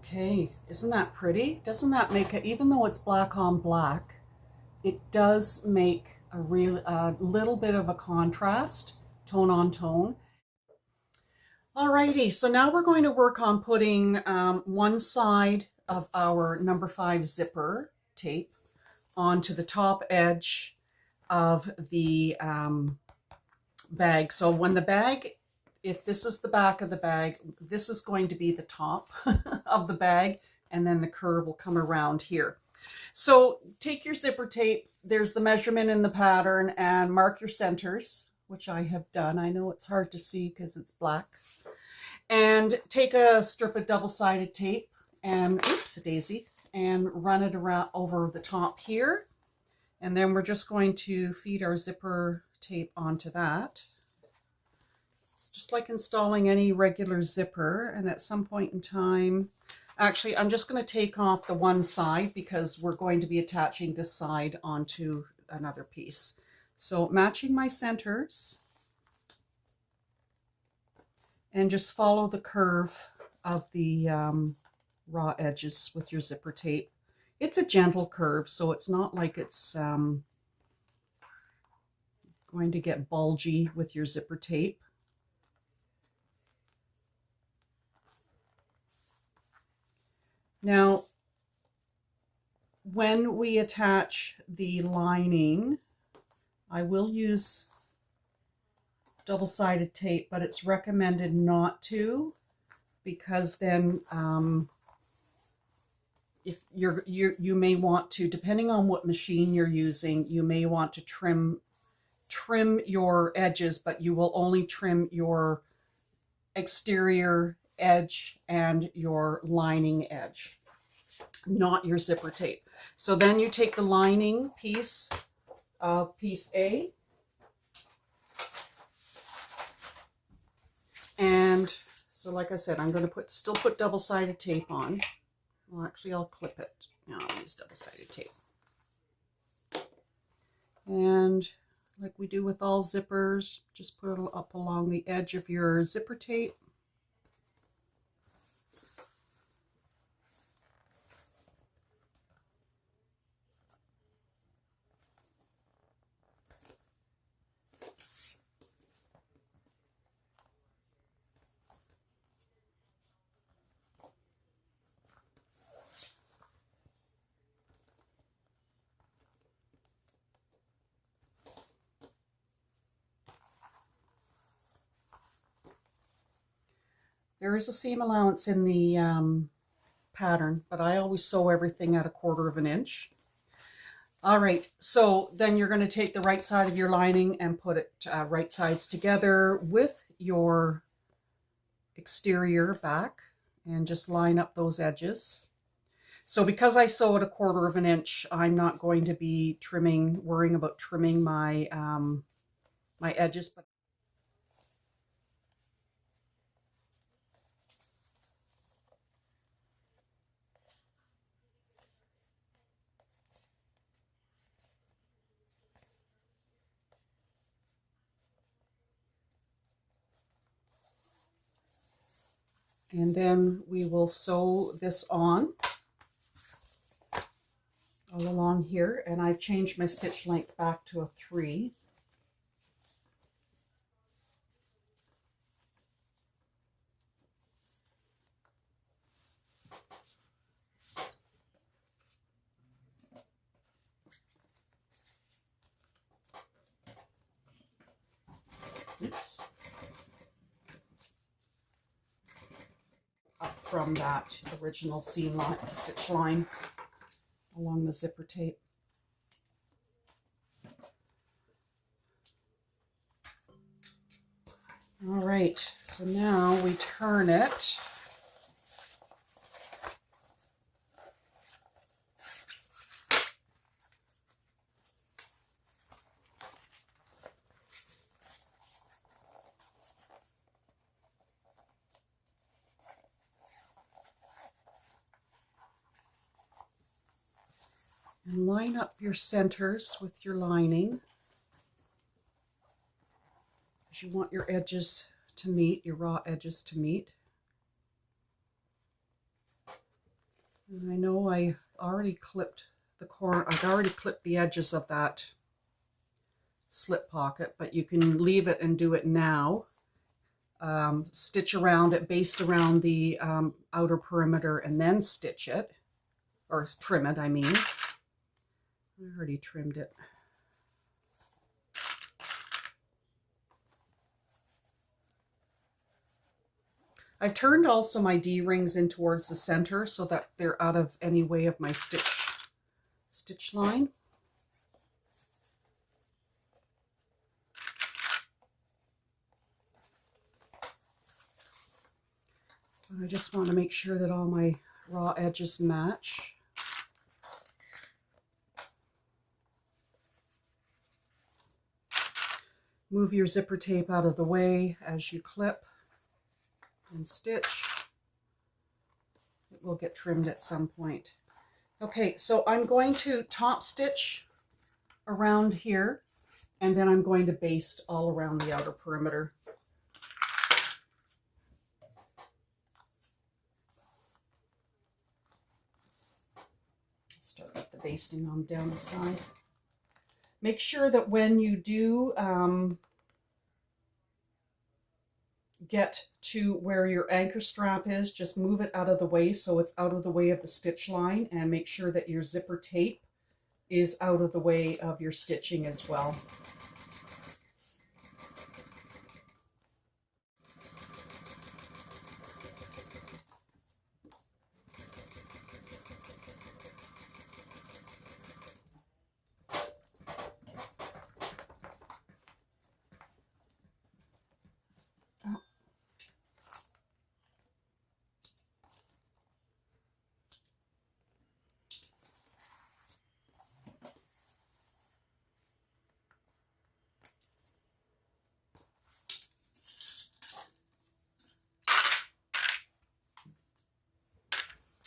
Okay, isn't that pretty? Doesn't that make it, even though it's black on black, it does make a little bit of a contrast, tone on tone. Alrighty, so now we're going to work on putting one side of our number 5 zipper tape onto the top edge of the bag. So when the bag, if this is the back of the bag, this is going to be the top of the bag, and then the curve will come around here. So take your zipper tape, there's the measurement in the pattern, and mark your centers, which I have done. I know it's hard to see because it's black. And take a strip of double-sided tape and, oops, a daisy, and run it around over the top here. And then we're just going to feed our zipper tape onto that. It's just like installing any regular zipper, and at some point in time, actually, I'm just going to take off the one side because we're going to be attaching this side onto another piece. So matching my centers, and just follow the curve of the raw edges with your zipper tape. It's a gentle curve, so it's not like it's going to get bulgy with your zipper tape. Now, when we attach the lining, I will use double-sided tape, but it's recommended not to, because then if you may want to, depending on what machine you're using, you may want to trim your edges, but you will only trim your exterior edge and your lining edge, not your zipper tape. So then you take the lining piece of piece A, and so like I said, I'm going to still put double-sided tape on. Well, actually, I'll clip it. Now I'll use double-sided tape. And like we do with all zippers, just put it up along the edge of your zipper tape. There is a seam allowance in the pattern, but I always sew everything at 1/4 of an inch. All right, so then you're going to take the right side of your lining and put it right sides together with your exterior back and just line up those edges. So because I sew at 1/4 of an inch, I'm not going to be worrying about trimming my my edges, but and then we will sew this on all along here, and I've changed my stitch length back to a 3. Oops. Up from that original seam line, stitch line along the zipper tape. All right, so now we turn it. And line up your centers with your lining, because you want your edges to meet, your raw edges to meet. And I know I already clipped the corner, I've already clipped the edges of that slip pocket, but you can leave it and do it now. Stitch around it, baste around the outer perimeter, and then stitch it, or trim it, I mean. I already trimmed it. I've turned also my D-rings in towards the center so that they're out of any way of my stitch line. And I just want to make sure that all my raw edges match. Move your zipper tape out of the way as you clip and stitch. It will get trimmed at some point. Okay, so I'm going to top stitch around here, and then I'm going to baste all around the outer perimeter. Start with the basting on down the side. Make sure that when you do get to where your anchor strap is, just move it out of the way so it's out of the way of the stitch line, and make sure that your zipper tape is out of the way of your stitching as well.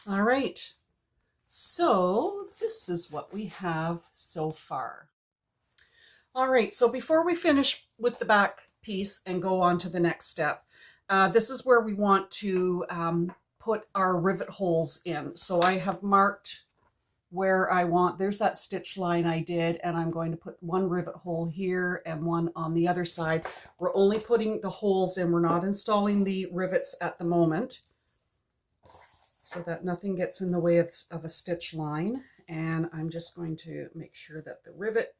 All right, so this is what we have so far. All right, so before we finish with the back piece and go on to the next step, this is where we want to put our rivet holes in. So I have marked where I want, there's that stitch line I did, and I'm going to put one rivet hole here and one on the other side. We're only putting the holes in, we're not installing the rivets at the moment, so that nothing gets in the way of a stitch line. And I'm just going to make sure that the rivet,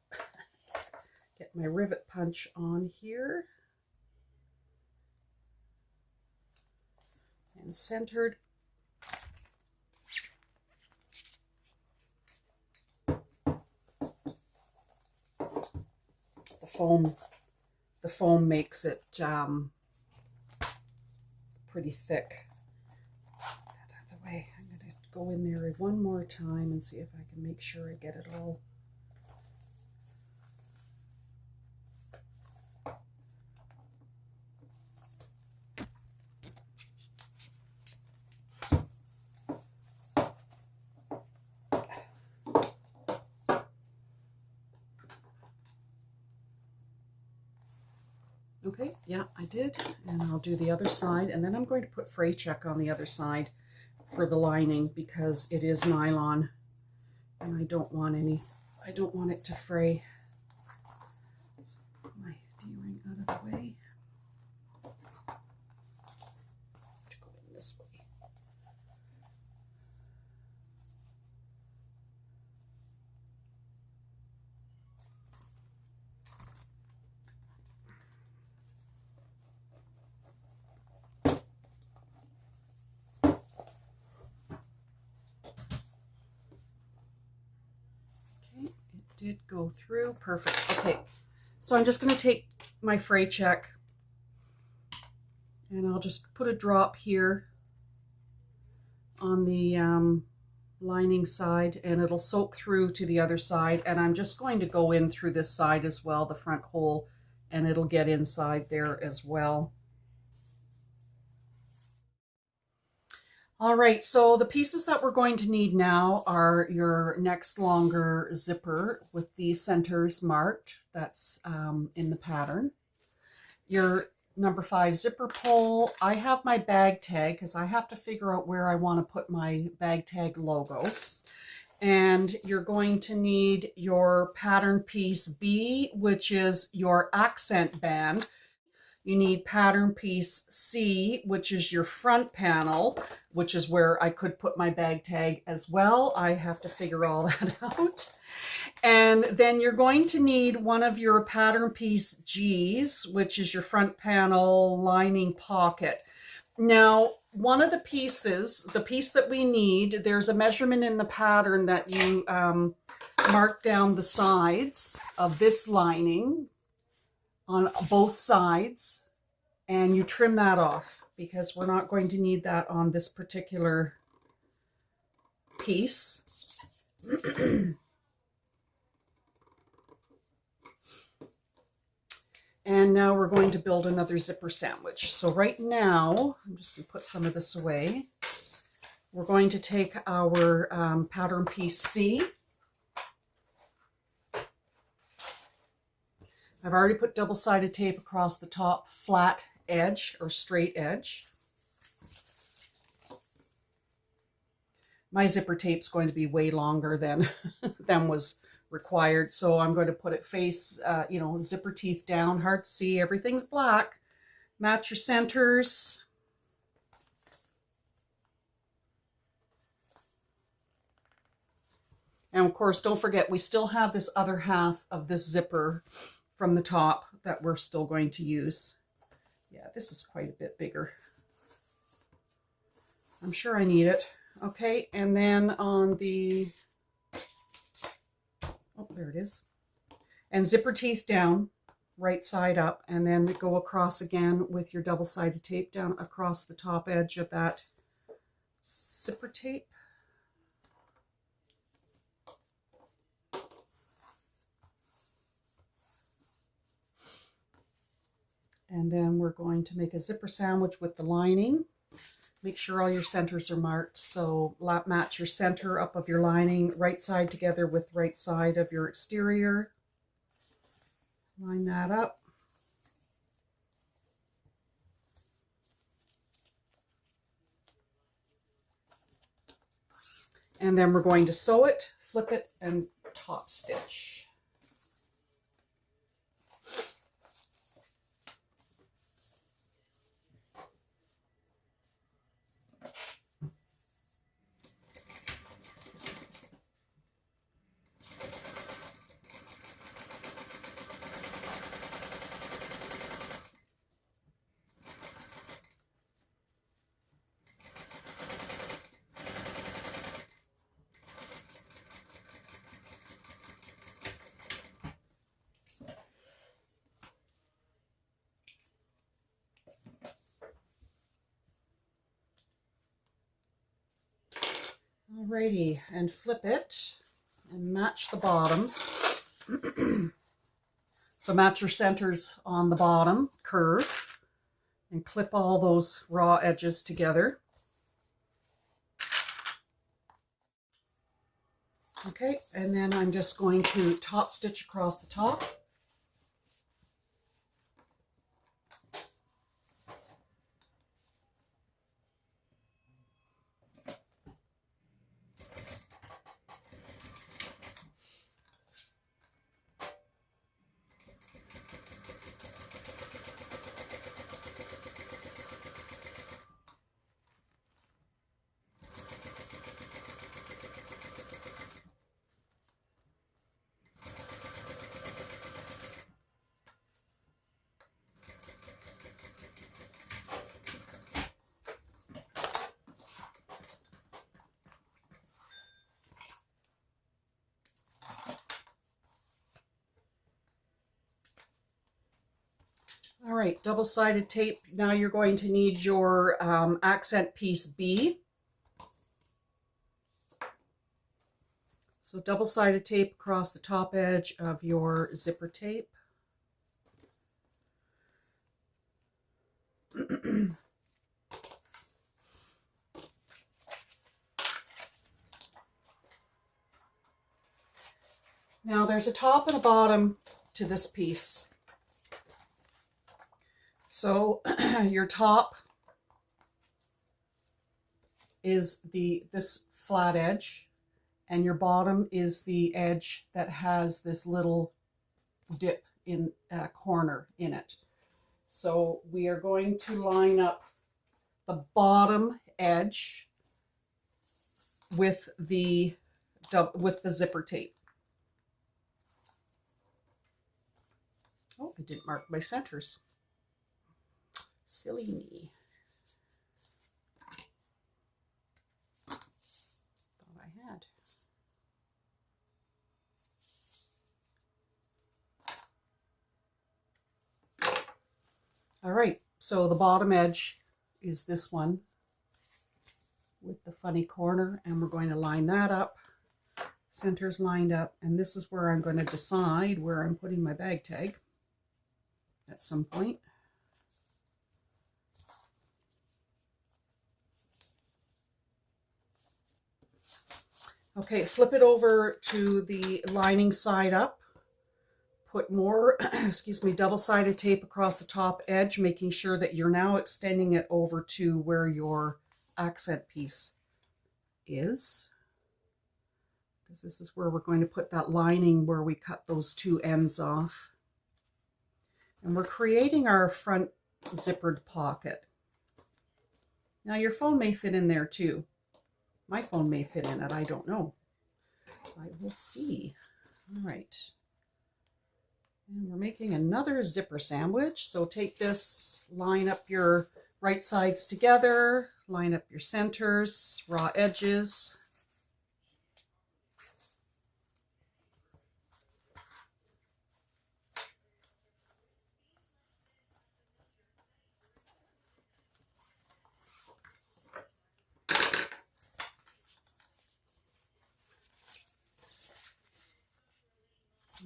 get my rivet punch on here and centered. The foam makes it pretty thick. Way. I'm going to go in there one more time and see if I can make sure I get it all. Okay, yeah, I did. And I'll do the other side, and then I'm going to put fray check on the other side for the lining, because it is nylon and I don't want it to fray. So put my D-ring out of the way. To go in this way. Did go through perfect. Okay, so I'm just going to take my fray check and I'll just put a drop here on the lining side, and it'll soak through to the other side. And I'm just going to go in through this side as well, the front hole, and it'll get inside there as well. All right, so the pieces that we're going to need now are your next longer zipper with the centers marked. That's in the pattern. Your number 5 zipper pull. I have my bag tag because I have to figure out where I want to put my bag tag logo. And you're going to need your pattern piece B, which is your accent band. You need pattern piece C, which is your front panel, which is where I could put my bag tag as well. I have to figure all that out. And then you're going to need one of your pattern piece G's, which is your front panel lining pocket. Now, one of the pieces, the piece that we need, there's a measurement in the pattern that you mark down the sides of this lining on both sides, and you trim that off because we're not going to need that on this particular piece. And now we're going to build another zipper sandwich. So right now, I'm just going to put some of this away. We're going to take our pattern piece C. I've already put double-sided tape across the top flat edge or straight edge. My zipper tape's going to be way longer than was required, so I'm going to put it face, you know, zipper teeth down, hard to see, everything's black, Match your centers. And of course, don't forget, we still have this other half of this zipper from the top that we're still going to use. Yeah, this is quite a bit bigger. I'm sure I need it. Okay, and then on the, oh, there it is. And zipper teeth down, right side up, and then go across again with your double-sided tape down across the top edge of that zipper tape. And then we're going to make a zipper sandwich with the lining. Make sure all your centers are marked. So match your center up of your lining, right side together with right side of your exterior. Line that up. And then we're going to sew it, flip it, and top stitch. Alrighty, and flip it and match the bottoms. So match your centers on the bottom curve and clip all those raw edges together. Okay, and then I'm just going to top stitch across the top. All right, double-sided tape. Now you're going to need your accent piece B. So double-sided tape across the top edge of your zipper tape. Now there's a top and a bottom to this piece. So your top is this flat edge, and your bottom is the edge that has this little dip in corner in it. So we are going to line up the bottom edge with the zipper tape. Oh, I didn't mark my centers. Silly me. Thought I had. All right, so the bottom edge is this one with the funny corner, and we're going to line that up. Centers lined up, and this is where I'm going to decide where I'm putting my bag tag at some point. Okay, flip it over to the lining side up. Put more, excuse me, double-sided tape across the top edge, making sure that you're now extending it over to where your accent piece is. Because this is where we're going to put that lining where we cut those two ends off. And we're creating our front zippered pocket. Now your phone may fit in there too. My phone may fit in it, I don't know. I will see. All right. And we're making another zipper sandwich. So take this, line up your right sides together, line up your centers, raw edges.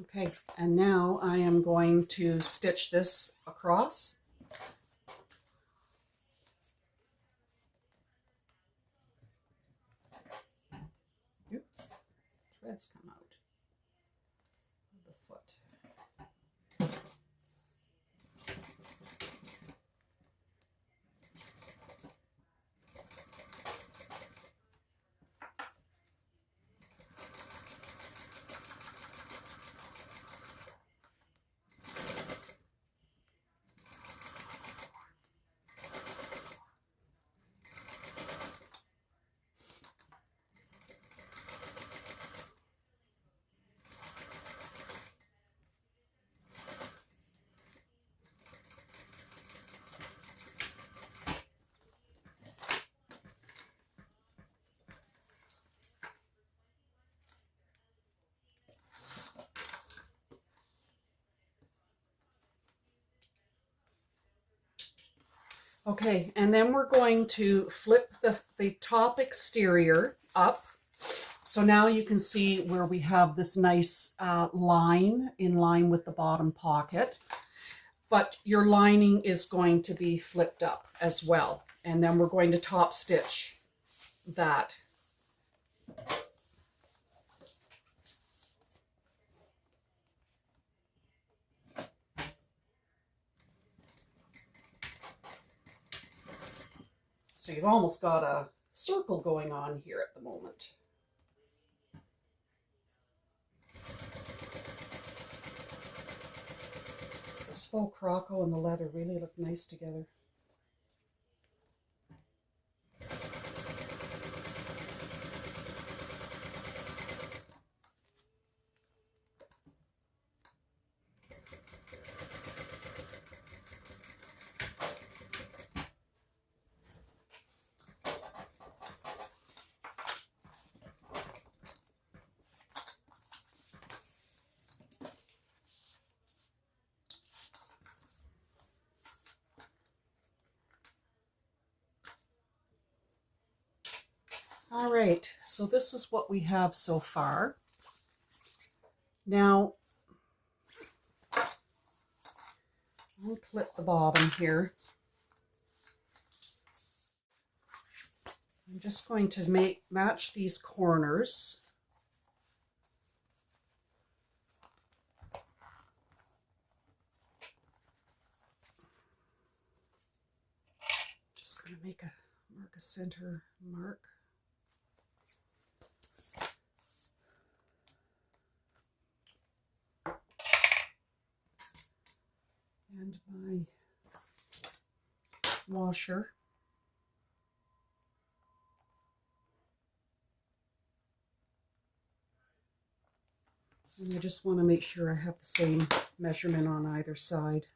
Okay, and now I am going to stitch this across. Oops, threads come out of the foot. Okay, and then we're going to flip the top exterior up. So now you can see where we have this nice line in line with the bottom pocket. But your lining is going to be flipped up as well. And then we're going to top stitch that. So you've almost got a circle going on here at the moment. This faux croco and the leather really look nice together. All right, so this is what we have so far. Now, I'll clip the bottom here. I'm just going to match these corners. Just going to mark a center mark. And my washer. And I just want to make sure I have the same measurement on either side.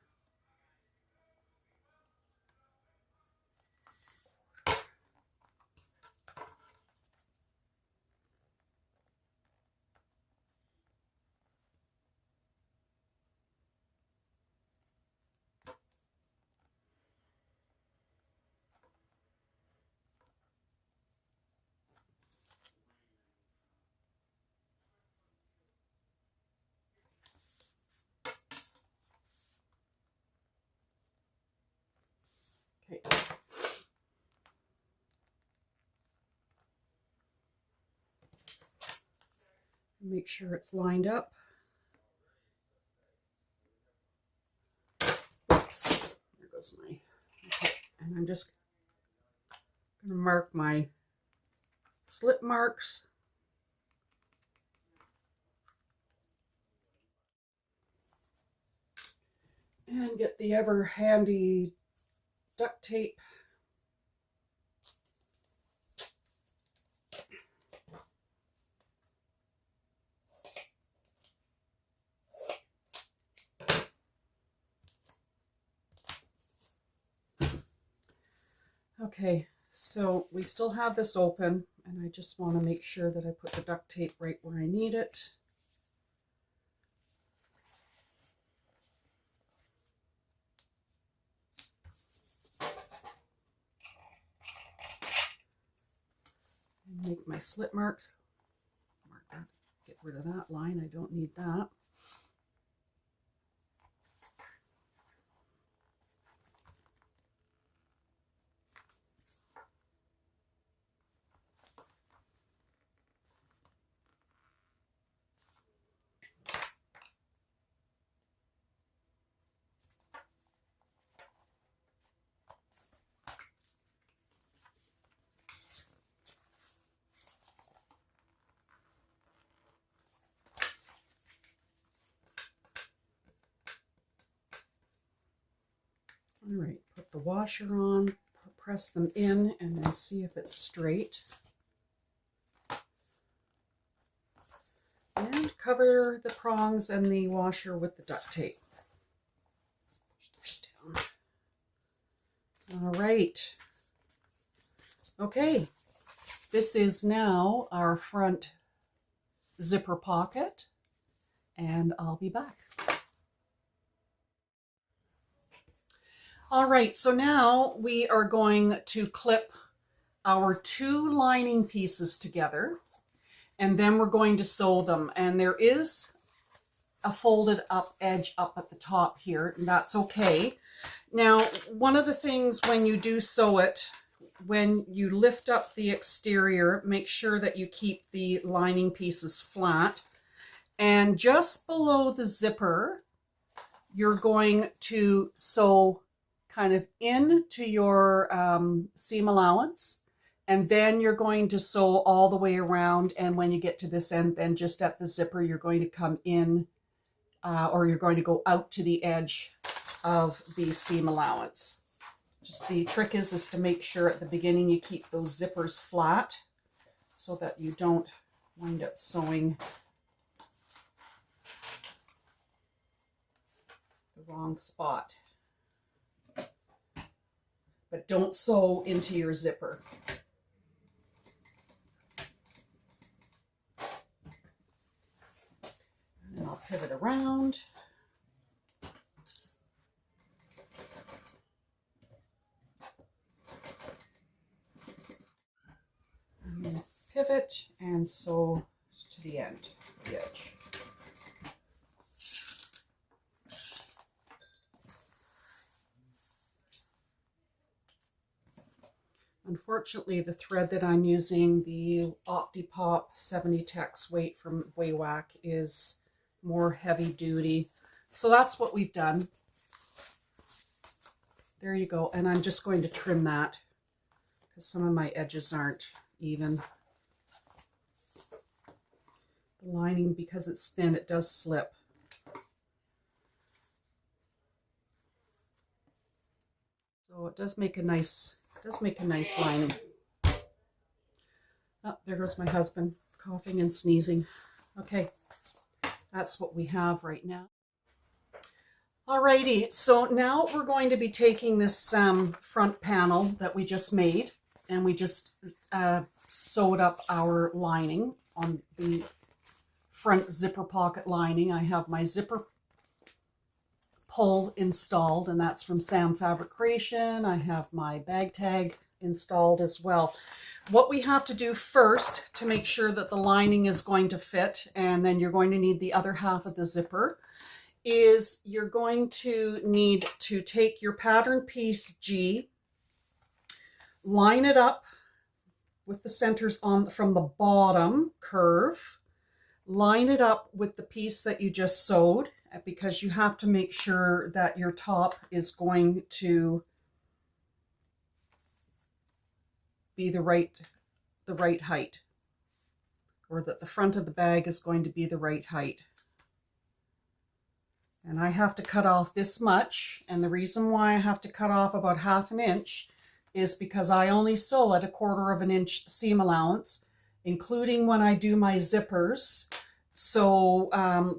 Okay. Make sure it's lined up. Oops, there goes my, okay. And I'm just going to mark my slit marks. And get the ever handy duct tape. Okay, so we still have this open, and I just want to make sure that I put the duct tape right where I need it. Make my slit marks. Mark that. Get rid of that line. I don't need that. All right, put the washer on, press them in, and then see if it's straight. And cover the prongs and the washer with the duct tape. Let's push those down. All right. Okay, this is now our front zipper pocket, and I'll be back. All right, so now we are going to clip our two lining pieces together, and then we're going to sew them. And there is a folded up edge up at the top here, and that's okay. Now, one of the things when you do sew it, when you lift up the exterior, make sure that you keep the lining pieces flat. And just below the zipper, you're going to sew kind of into your seam allowance, and then you're going to sew all the way around, and when you get to this end, then just at the zipper, you're going to come in or you're going to go out to the edge of the seam allowance. Just the trick is to make sure at the beginning you keep those zippers flat so that you don't wind up sewing the wrong spot. But don't sew into your zipper. And I'll pivot around. And then pivot and sew to the end, the edge. Unfortunately, the thread that I'm using, the OptiPop 70 Tex weight from Waywack, is more heavy duty. So that's what we've done. There you go. And I'm just going to trim that because some of my edges aren't even. The lining, because it's thin, it does slip. So it does make a nice lining. Oh, there goes my husband coughing and sneezing. Okay, that's what we have right now. Alrighty, so now we're going to be taking this front panel that we just made, and we just sewed up our lining on the front zipper pocket lining. I have my zipper pull installed, and that's from Sam Fabric Creation. I have my bag tag installed as well. What we have to do first to make sure that the lining is going to fit, and then you're going to need the other half of the zipper, is you're going to need to take your pattern piece G, line it up with the centers on from the bottom curve, line it up with the piece that you just sewed, because you have to make sure that your top is going to be the right height, or that the front of the bag is going to be the right height. And I have to cut off this much. And the reason why I have to cut off about 1/2 inch is because I only sew at 1/4 inch seam allowance, including when I do my zippers. So,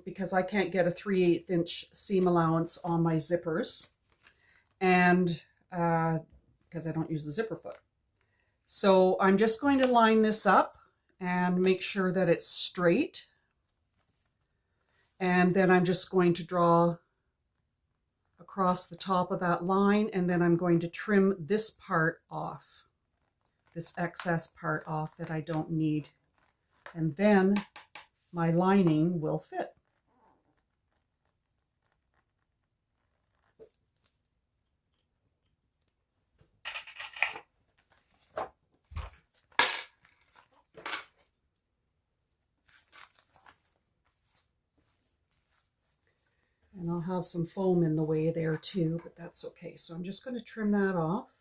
because I can't get a 3/8 inch seam allowance on my zippers, and because I don't use the zipper foot. So I'm just going to line this up and make sure that it's straight. And then I'm just going to draw across the top of that line, and then I'm going to trim this part off, this excess part off that I don't need. And then my lining will fit. And I'll have some foam in the way there too, but that's okay. So I'm just going to trim that off.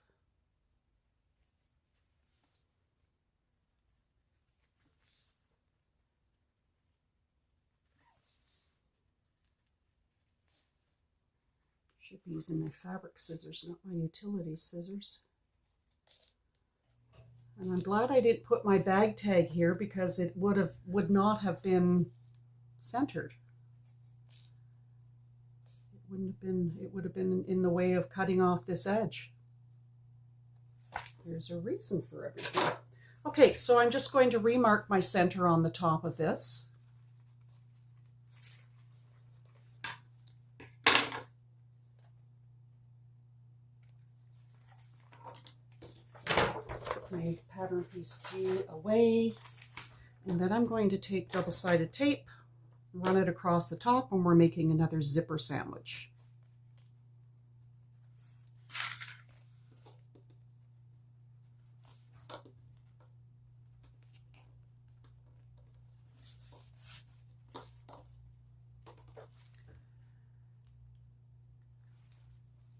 Should be using my fabric scissors, not my utility scissors. And I'm glad I didn't put my bag tag here because it would not have been centered. It would have been in the way of cutting off this edge. There's a reason for everything. Okay, so I'm just going to remark my center on the top of this. Put my pattern piece away, and then I'm going to take double-sided tape, run it across the top, and we're making another zipper sandwich.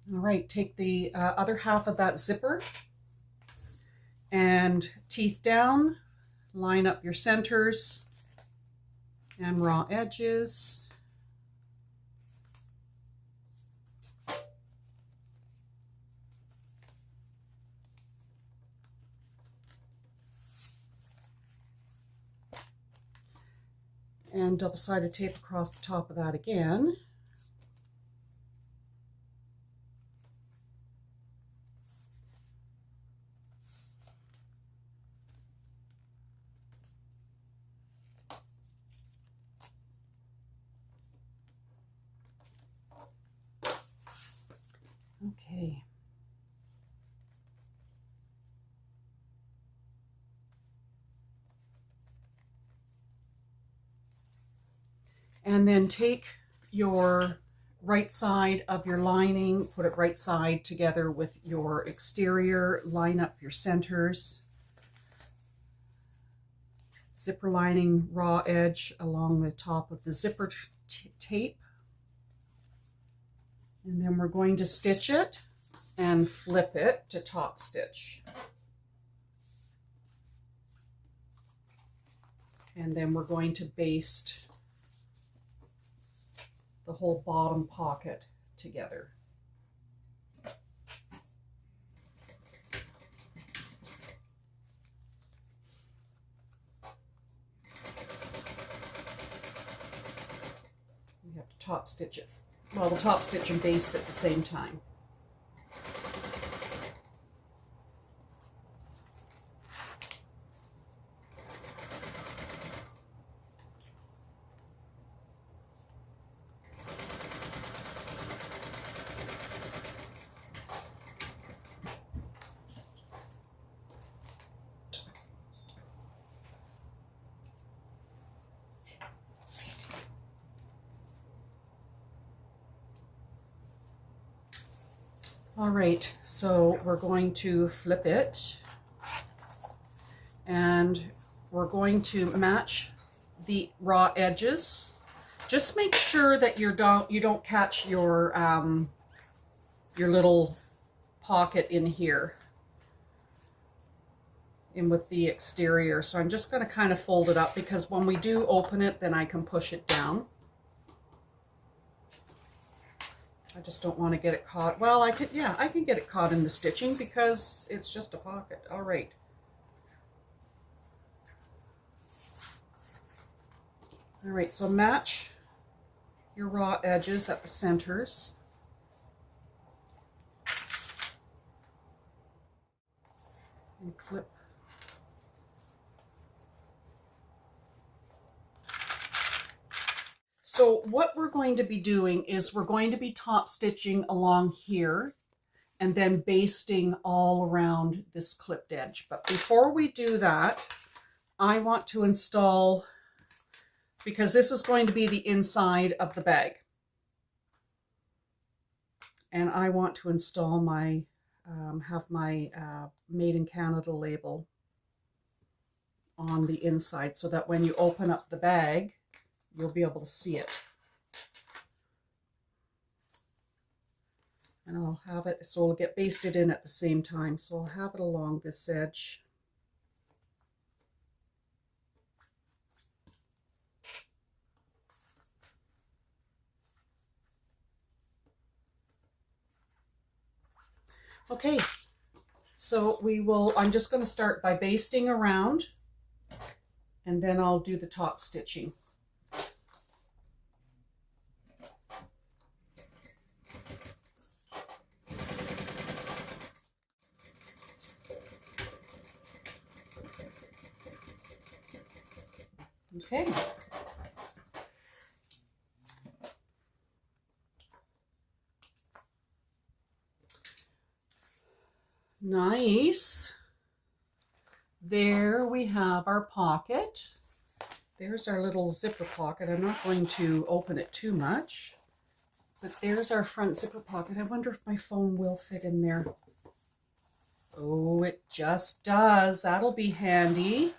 All right, take the other half of that zipper and teeth down, line up your centers and raw edges. And double-sided tape across the top of that again. Okay. And then take your right side of your lining, put it right side together with your exterior, line up your centers. Zipper lining raw edge along the top of the zipper tape. And then we're going to stitch it and flip it to top stitch. And then we're going to baste the whole bottom pocket together. We have to top stitch it. Well, we'll top stitch and baste at the same time. All right, so we're going to flip it and we're going to match the raw edges. Just make sure that you don't catch your little pocket in here in with the exterior. So I'm just going to kind of fold it up because when we do open it, then I can push it down. I just don't want to get it caught. Well, I could, yeah, I can get it caught in the stitching because it's just a pocket. All right. All right, so match your raw edges at the centers. And clip. So what we're going to be doing is we're going to be top stitching along here and then basting all around this clipped edge. But before we do that, I want to install, because this is going to be the inside of the bag, and I want to install my, have my Made in Canada label on the inside so that when you open up the bag, you'll be able to see it. And I'll have it, so it'll get basted in at the same time. So I'll have it along this edge. Okay, so I'm just going to start by basting around, and then I'll do the top stitching. Okay. Nice. There we have our pocket. There's our little zipper pocket. I'm not going to open it too much, but there's our front zipper pocket. I wonder if my phone will fit in there. Oh, it just does. That'll be handy.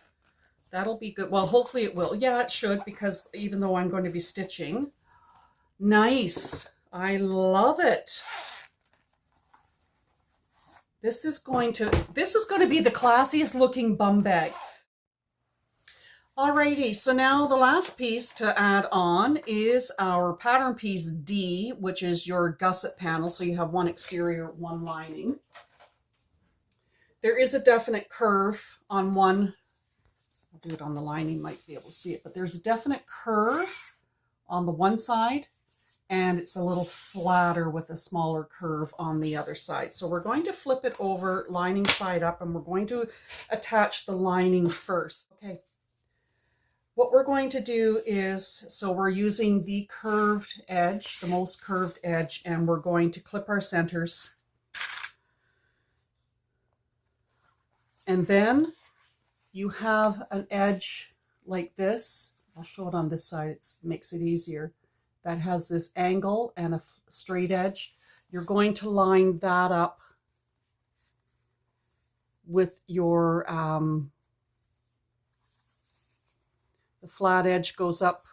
That'll be good. Well, hopefully it will. Yeah, it should, because even though I'm going to be stitching. Nice. I love it. This is going to be the classiest looking bum bag. Alrighty, so now the last piece to add on is our pattern piece D, which is your gusset panel. So you have one exterior, one lining. There is a definite curve on one. I'll do it on the lining, you might be able to see it, but there's a definite curve on the one side, and it's a little flatter with a smaller curve on the other side. So we're going to flip it over lining side up, and we're going to attach the lining first. Okay. What we're going to do is, so we're using the curved edge, the most curved edge, and we're going to clip our centers. And then you have an edge like this. I'll show it on this side, it makes it easier. That has this angle and a straight edge. You're going to line that up with your, the flat edge goes up.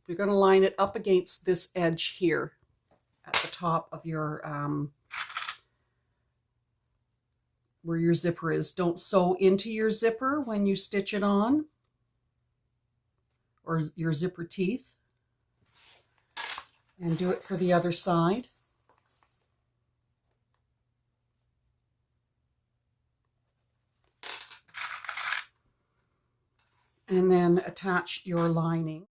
You're going to line it up against this edge here at the top of your, where your zipper is. Don't sew into your zipper when you stitch it on, or your zipper teeth. And do it for the other side. And then attach your lining.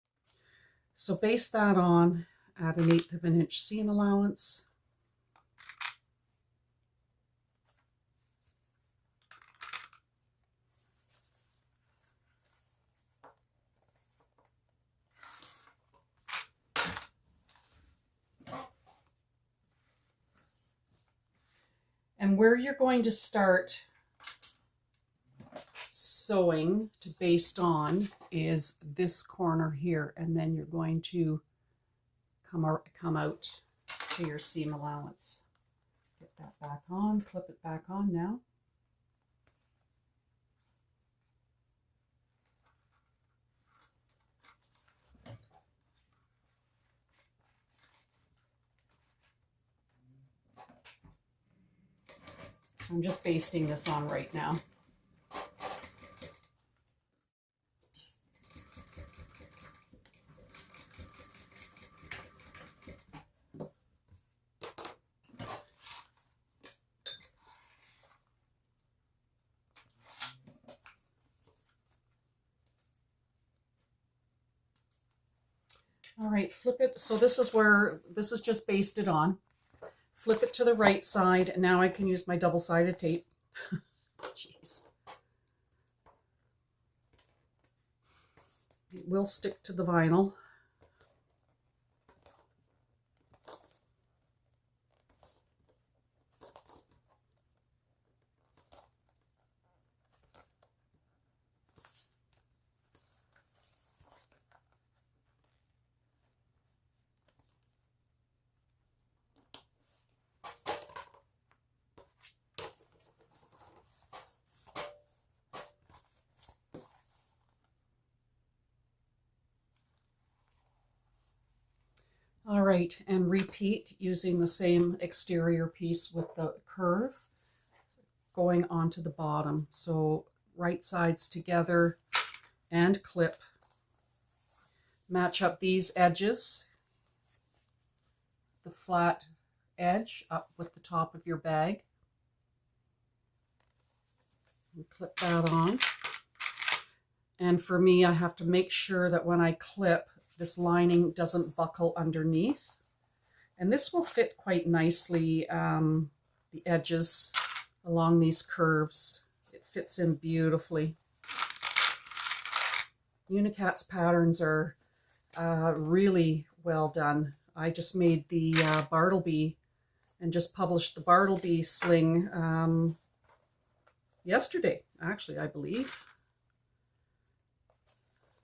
So baste that on, add 1/8 of an inch seam allowance. And where you're going to start sewing to baste on is this corner here, and then you're going to come out to your seam allowance. Get that back on, flip it back on now. I'm just basting this on right now. All right, flip it. So this is where, this is just basted on. Flip it to the right side, and now I can use my double-sided tape. Jeez. It will stick to the vinyl. All right, and repeat using the same exterior piece with the curve going onto the bottom. So right sides together and clip. Match up these edges, the flat edge up with the top of your bag. And clip that on. And for me, I have to make sure that when I clip, this lining doesn't buckle underneath. And this will fit quite nicely, the edges along these curves. It fits in beautifully. Unikatz patterns are really well done. I just made the Bartleby and just published the Bartleby sling yesterday, actually, I believe.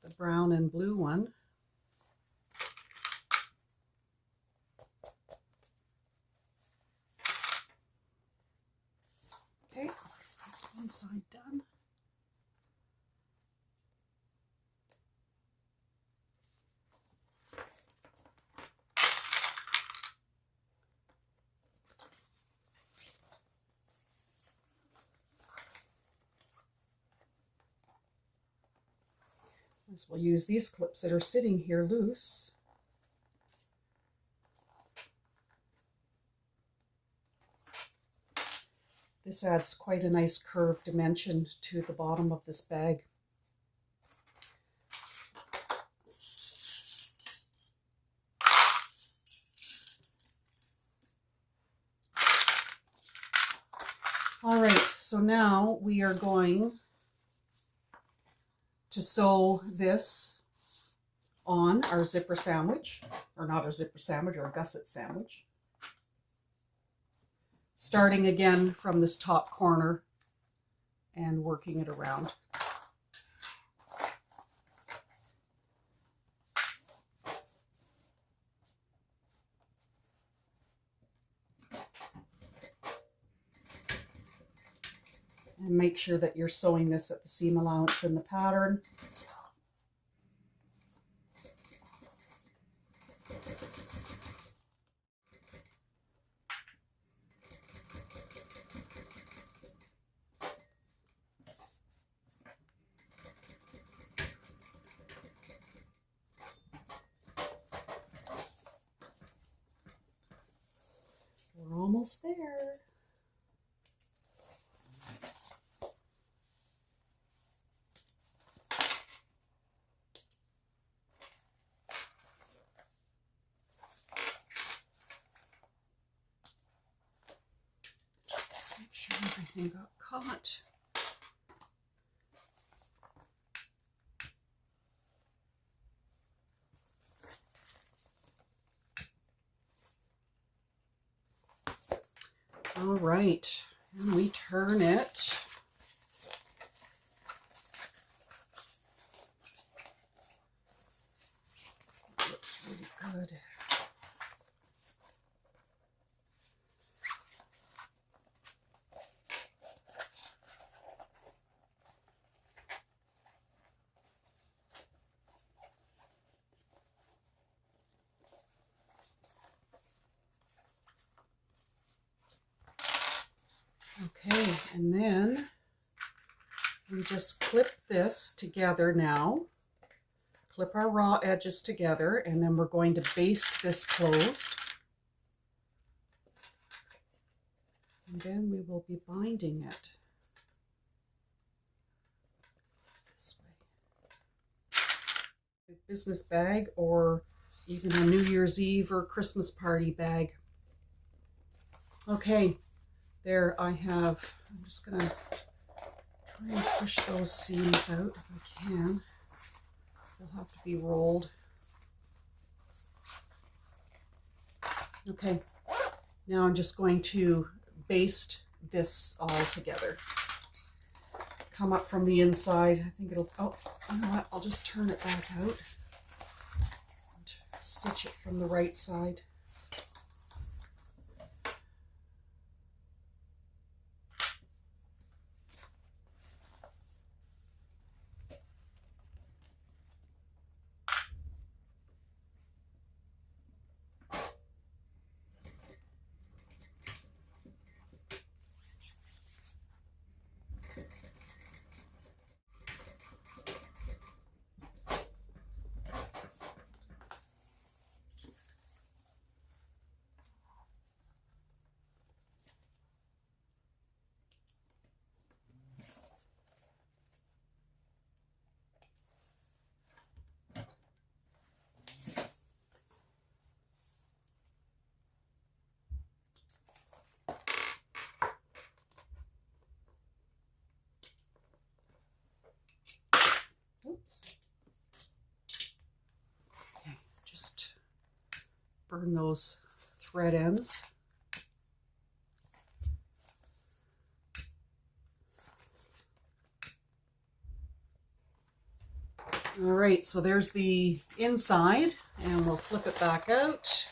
The brown and blue one. Okay, that's one side done. We'll use these clips that are sitting here loose. This adds quite a nice curved dimension to the bottom of this bag. All right, so now we are going to sew this on our zipper sandwich, or not our zipper sandwich, or a gusset sandwich. Starting again from this top corner and working it around. And make sure that you're sewing this at the seam allowance in the pattern. We're almost there. Make sure everything got caught. All right, and we turn it. It looks really good. Okay, and then we just clip this together now. Clip our raw edges together, and then we're going to baste this closed. And then we will be binding it this way. A business bag, or even a New Year's Eve or Christmas party bag. Okay, there I have, I'm just gonna try and push those seams out if I can. They'll have to be rolled. Okay, now I'm just going to baste this all together. Come up from the inside. I think it'll, oh, you know what? I'll just turn it back out and stitch it from the right side. Oops. Okay, just burn those thread ends. All right, so there's the inside, and we'll flip it back out.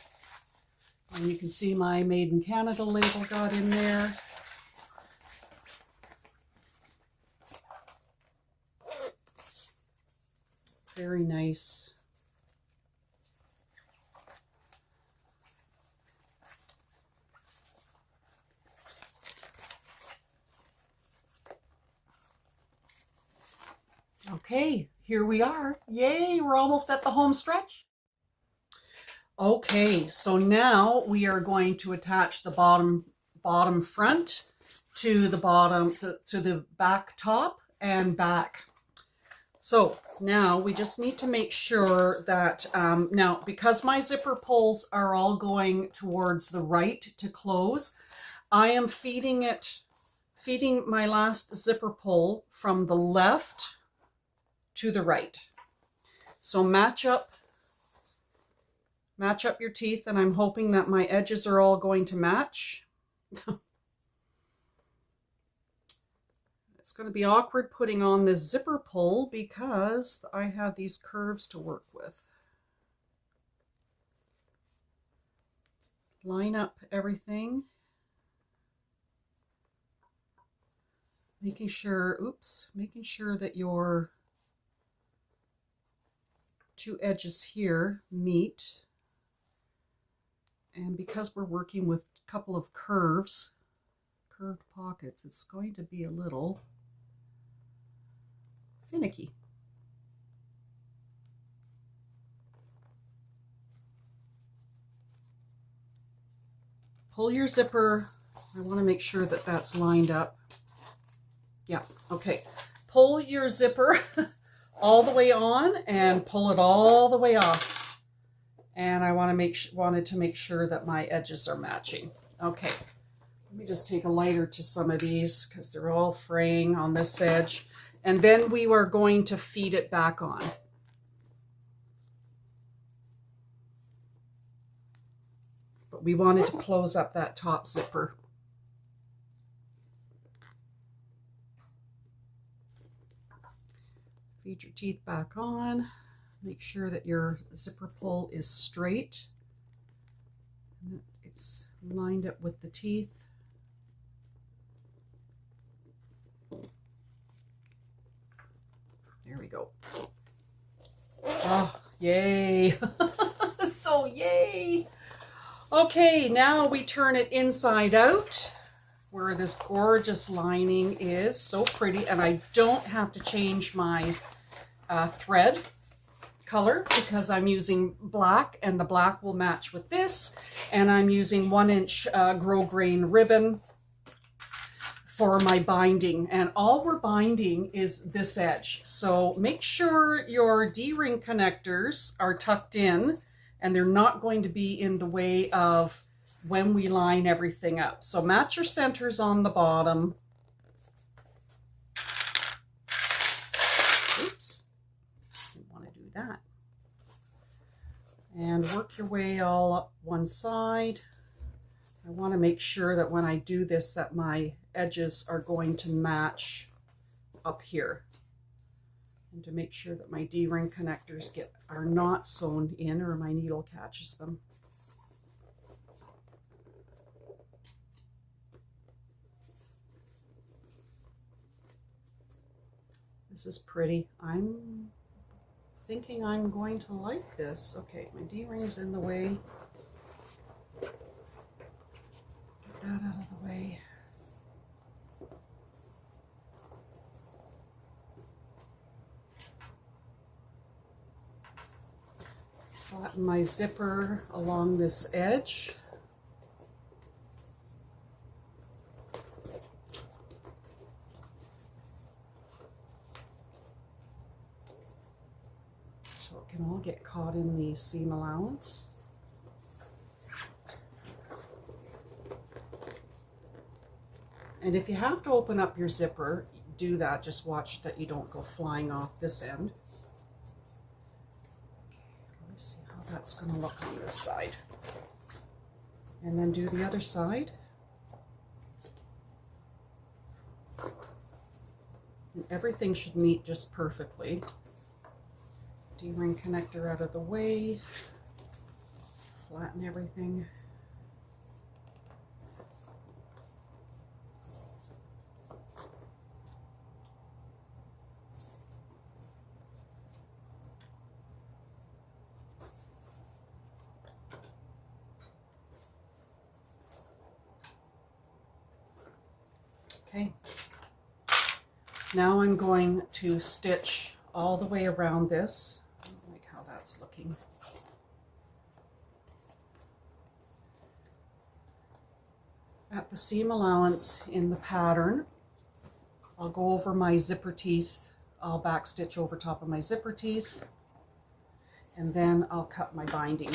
And you can see my Made in Canada label got in there. Very nice. Okay, here we are. Yay, we're almost at the home stretch. Okay, so now we are going to attach the bottom front to the bottom, to the back top and back. So now we just need to make sure that, now because my zipper pulls are all going towards the right to close, I am feeding my last zipper pull from the left to the right. So match up your teeth, and I'm hoping that my edges are all going to match. It's going to be awkward putting on this zipper pull because I have these curves to work with. Line up everything. Making sure that your two edges here meet. And because we're working with a couple of curved pockets, it's going to be a little finicky. Pull your zipper. I want to make sure that that's lined up. Yeah, okay. Pull your zipper all the way on and pull it all the way off. And I wanted to make sure that my edges are matching. Okay, let me just take a lighter to some of these because they're all fraying on this edge. And then we are going to feed it back on. But we wanted to close up that top zipper. Feed your teeth back on. Make sure that your zipper pull is straight. And it's lined up with the teeth. There we go. Oh, yay. So yay. Okay, now we turn it inside out where this gorgeous lining is. So pretty. And I don't have to change my thread color because I'm using black, and the black will match with this. And I'm using 1-inch grosgrain ribbon for my binding, and all we're binding is this edge. So make sure your D-ring connectors are tucked in and they're not going to be in the way of when we line everything up. So match your centers on the bottom. Oops, didn't want to do that. And work your way all up one side. I want to make sure that when I do this that my edges are going to match up here. And to make sure that my D-ring connectors are not sewn in or my needle catches them. This is pretty. I'm thinking I'm going to like this. Okay, my D-ring's in the way. Get that out of the way. Flatten my zipper along this edge. So it can all get caught in the seam allowance. And if you have to open up your zipper, do that. Just watch that you don't go flying off this end. See how that's going to look on this side. And then do the other side. And everything should meet just perfectly. D-ring connector out of the way. Flatten everything. Okay, now I'm going to stitch all the way around this. I don't like how that's looking. At the seam allowance in the pattern, I'll go over my zipper teeth. I'll back stitch over top of my zipper teeth, and then I'll cut my binding.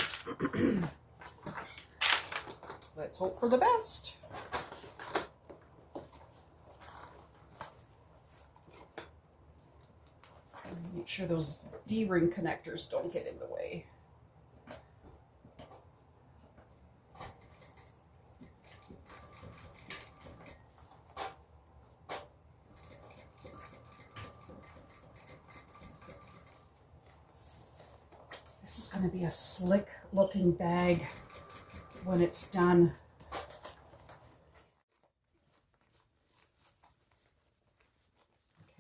Let's hope for the best. Make sure those D-ring connectors don't get in the way. This is going to be a slick looking bag when it's done.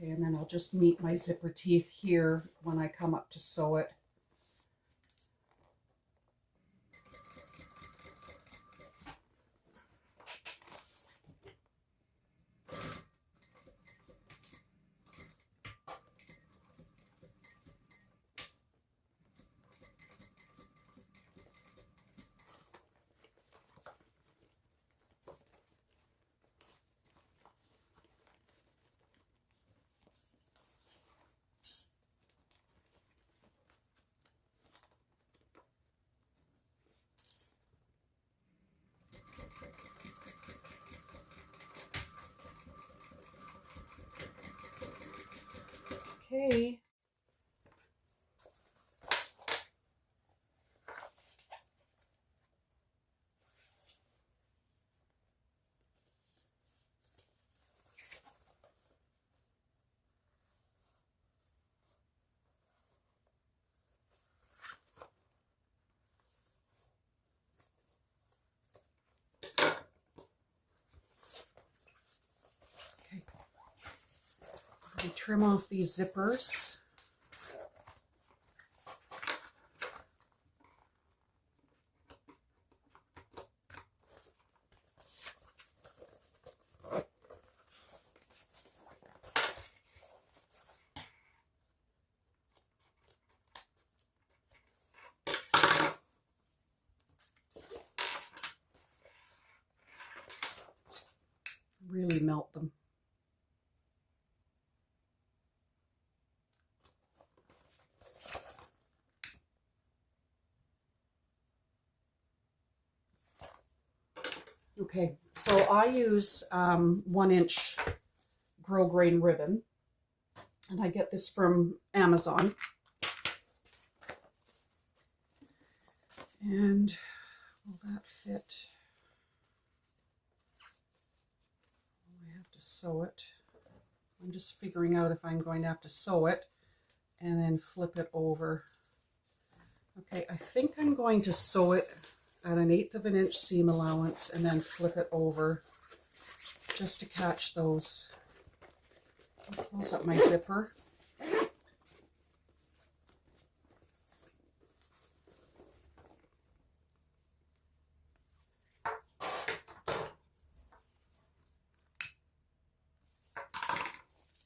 Okay, and then I'll just meet my zipper teeth here when I come up to sew it. Okay. Trim off these zippers. Really melt them. Okay, so I use 1-inch grosgrain ribbon, and I get this from Amazon. And will that fit? I have to sew it. I'm just figuring out if I'm going to have to sew it and then flip it over. Okay, I think I'm going to sew it at 1/8 of an inch seam allowance and then flip it over just to catch those. I'll close up my zipper.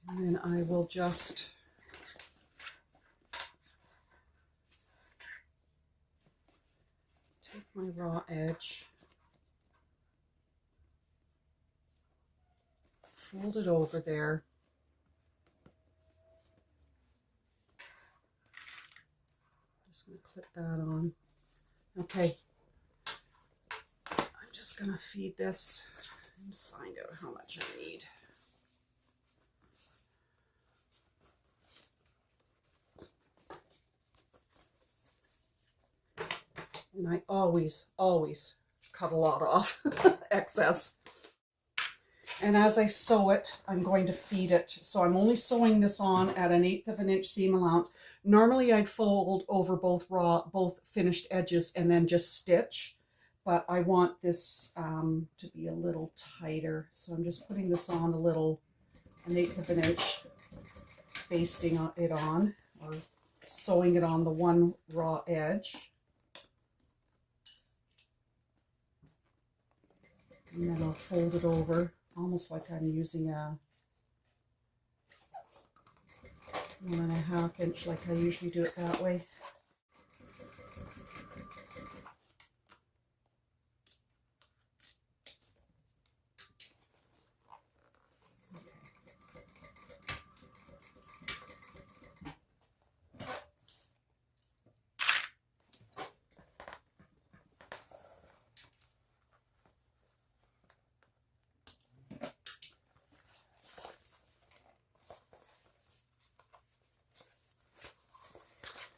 And then I will just take my raw edge, fold it over there. Just going to clip that on. Okay. I'm just going to feed this and find out how much I need. And I always cut a lot off excess. And as I sew it, I'm going to feed it. So I'm only sewing this on at 1/8 of an inch seam allowance. Normally I'd fold over both finished edges and then just stitch, but I want this to be a little tighter. So I'm just putting this on a little 1/8 of an inch, basting it on, or sewing it on the one raw edge. And then I'll fold it over, almost like I'm using a 1.5 inch, like I usually do it that way.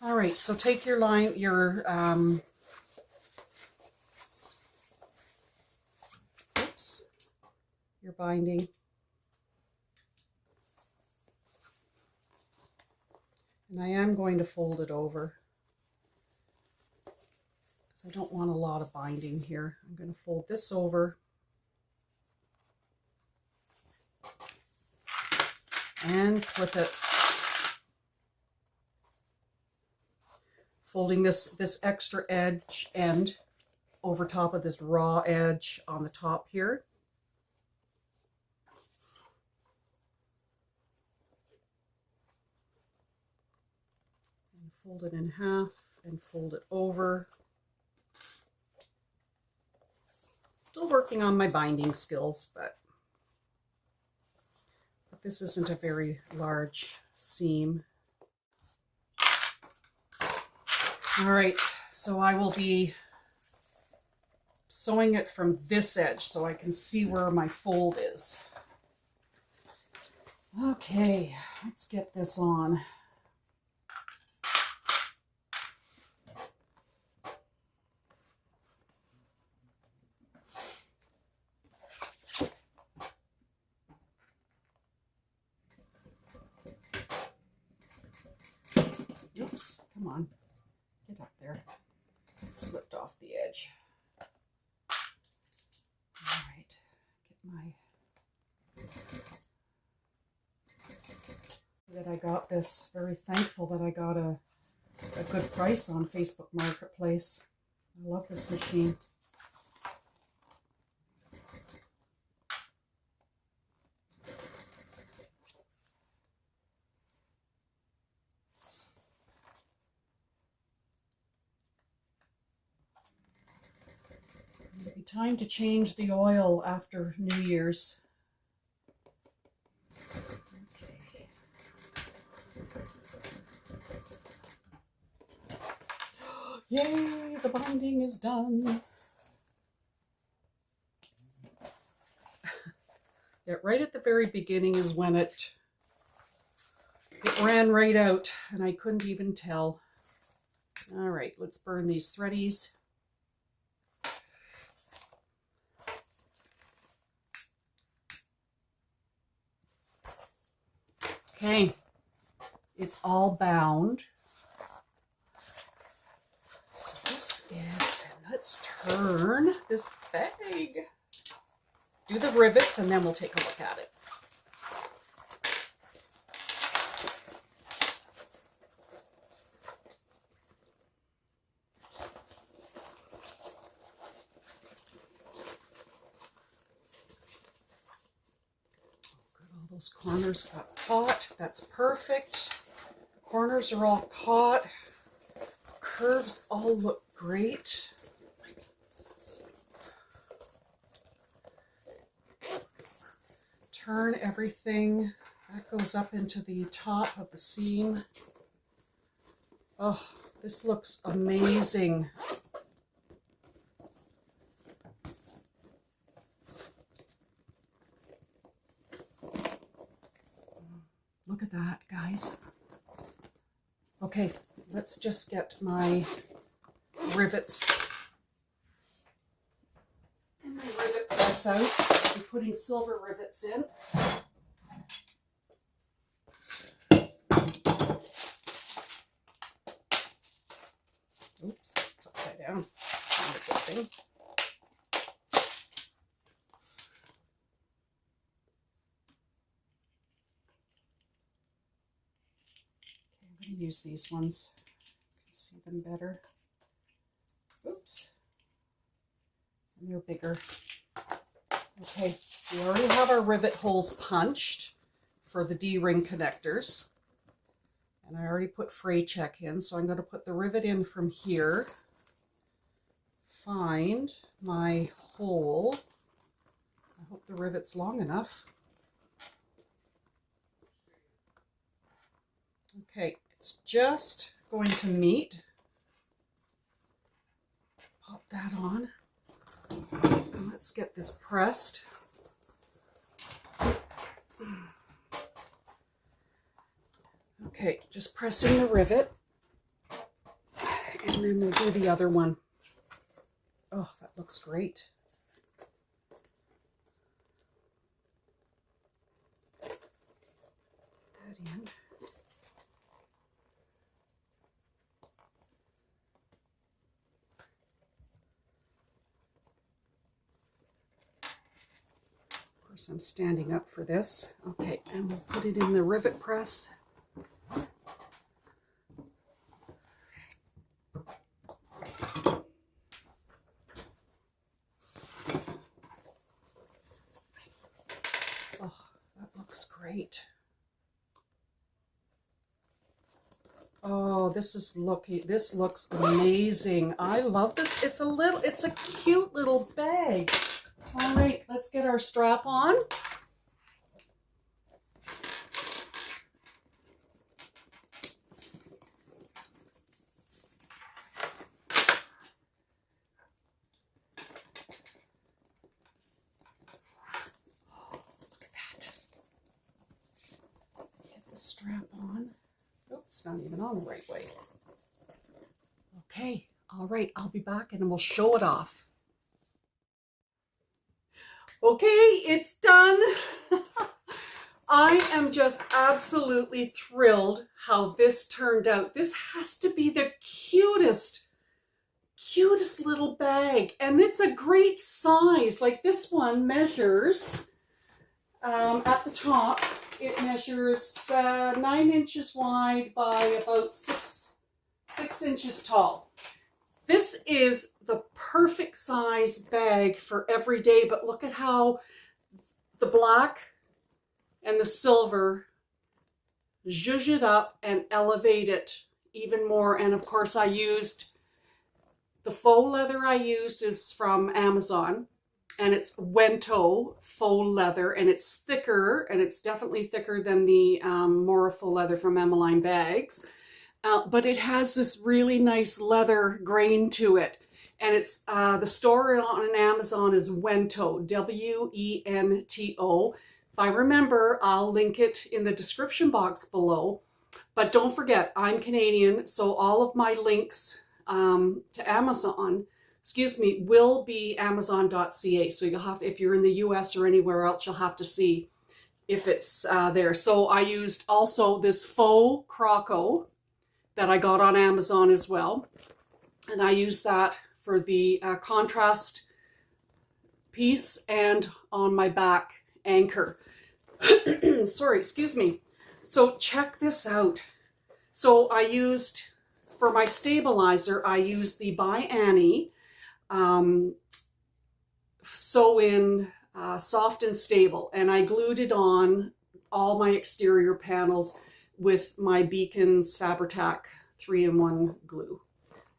All right, so take your line, your binding, and I am going to fold it over because I don't want a lot of binding here. I'm going to fold this over and clip it. Folding this extra end over top of this raw edge on the top here. And fold it in half and fold it over. Still working on my binding skills, but this isn't a very large seam. All right, so I will be sewing it from this edge so I can see where my fold is. Okay, let's get this on. Oops, come on. Get up there. Slipped off the edge. All right, get my... That I got this. Very thankful that I got a good price on Facebook Marketplace. I love this machine. It'll be time to change the oil after New Year's. Okay. Yay, the binding is done. right at the very beginning is when it ran right out and I couldn't even tell. All right, let's burn these threadies. Okay, it's all bound. So this is, let's turn this bag. Do the rivets and then we'll take a look at it. Those corners got caught. That's perfect. Corners are all caught. Curves all look great. Turn everything. That goes up into the top of the seam. Oh, this looks amazing. Look at that, guys. Okay, let's just get my rivets and my rivet press out. I'll be putting silver rivets in. Oops, it's upside down. Not a good thing. I'm going to use these ones. You can see them better. Oops. And they're bigger. Okay, we already have our rivet holes punched for the D-ring connectors. And I already put fray check in, so I'm going to put the rivet in from here. Find my hole. I hope the rivet's long enough. Okay, it's just going to meet. Pop that on. And let's get this pressed. Okay, just pressing the rivet. And then we'll do the other one. Oh, that looks great. Put that in. Of course, I'm standing up for this. Okay, and we'll put it in the rivet press. Great. Oh, this looks amazing. I love this. It's a cute little bag. All right, let's get our strap on. Strap on. Oops, it's not even on the right way. Okay, all right, I'll be back and we'll show it off. Okay, it's done. I am just absolutely thrilled how this turned out. This has to be the cutest little bag, and it's a great size. Like this one measures at the top. It measures 9 inches wide by about six inches tall. This is the perfect size bag for every day, but look at how the black and the silver zhuzh it up and elevate it even more. And of course I used the faux leather I used is from Amazon. And it's Wento faux leather, and it's thicker, and it's definitely thicker than the Mora faux leather from Emmeline Bags. But it has this really nice leather grain to it. And it's the store on Amazon is Wento, W-E-N-T-O. If I remember, I'll link it in the description box below. But don't forget, I'm Canadian, so all of my links to Amazon, will be amazon.ca. So you'll have, if you're in the US or anywhere else, you'll have to see if it's there. So I used also this faux croco that I got on Amazon as well. And I used that for the contrast piece and on my back anchor. Sorry, excuse me. So check this out. So I used, for my stabilizer, I used the by Annie Sew In Soft and Stable, and I glued it on all my exterior panels with my Beacon's Fabri-Tac 3-in-1 glue,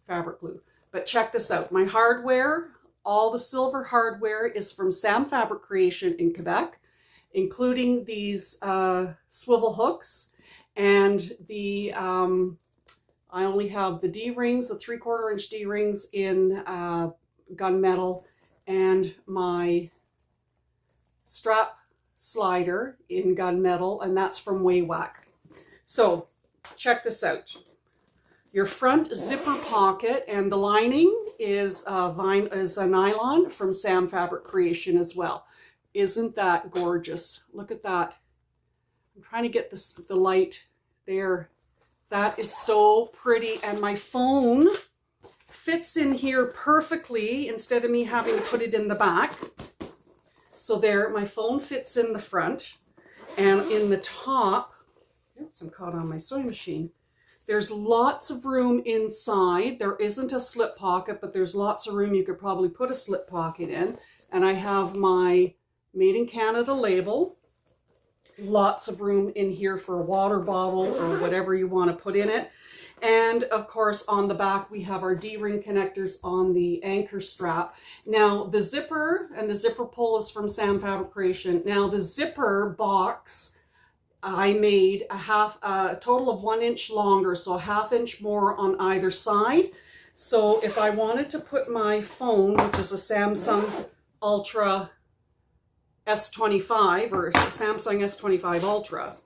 fabric glue. But check this out. My hardware, all the silver hardware is from Sam Fabric Creation in Quebec, including these swivel hooks and the, I only have the D-rings, the 3/4 inch D-rings in gunmetal, and my strap slider in gunmetal, and that's from Waywack. So check this out. Your front zipper pocket and the lining is a nylon from Sam Fabric Creation as well. Isn't that gorgeous? Look at that. I'm trying to get the light there. That is so pretty. And my phone fits in here perfectly instead of me having to put it in the back. So there, my phone fits in the front. And in the top, oops, I'm caught on my sewing machine. There's lots of room inside. There isn't a slip pocket, but there's lots of room. You could probably put a slip pocket in. And I have my Made in Canada label. Lots of room in here for a water bottle or whatever you want to put in it. And of course, on the back, we have our D-ring connectors on the anchor strap. Now, the zipper and the zipper pull is from Sam Fabric Creation. Now, the zipper box, I made a total of 1 inch longer, so a 1/2 inch more on either side. So if I wanted to put my phone, which is a Samsung Ultra S25 or Samsung S25 Ultra,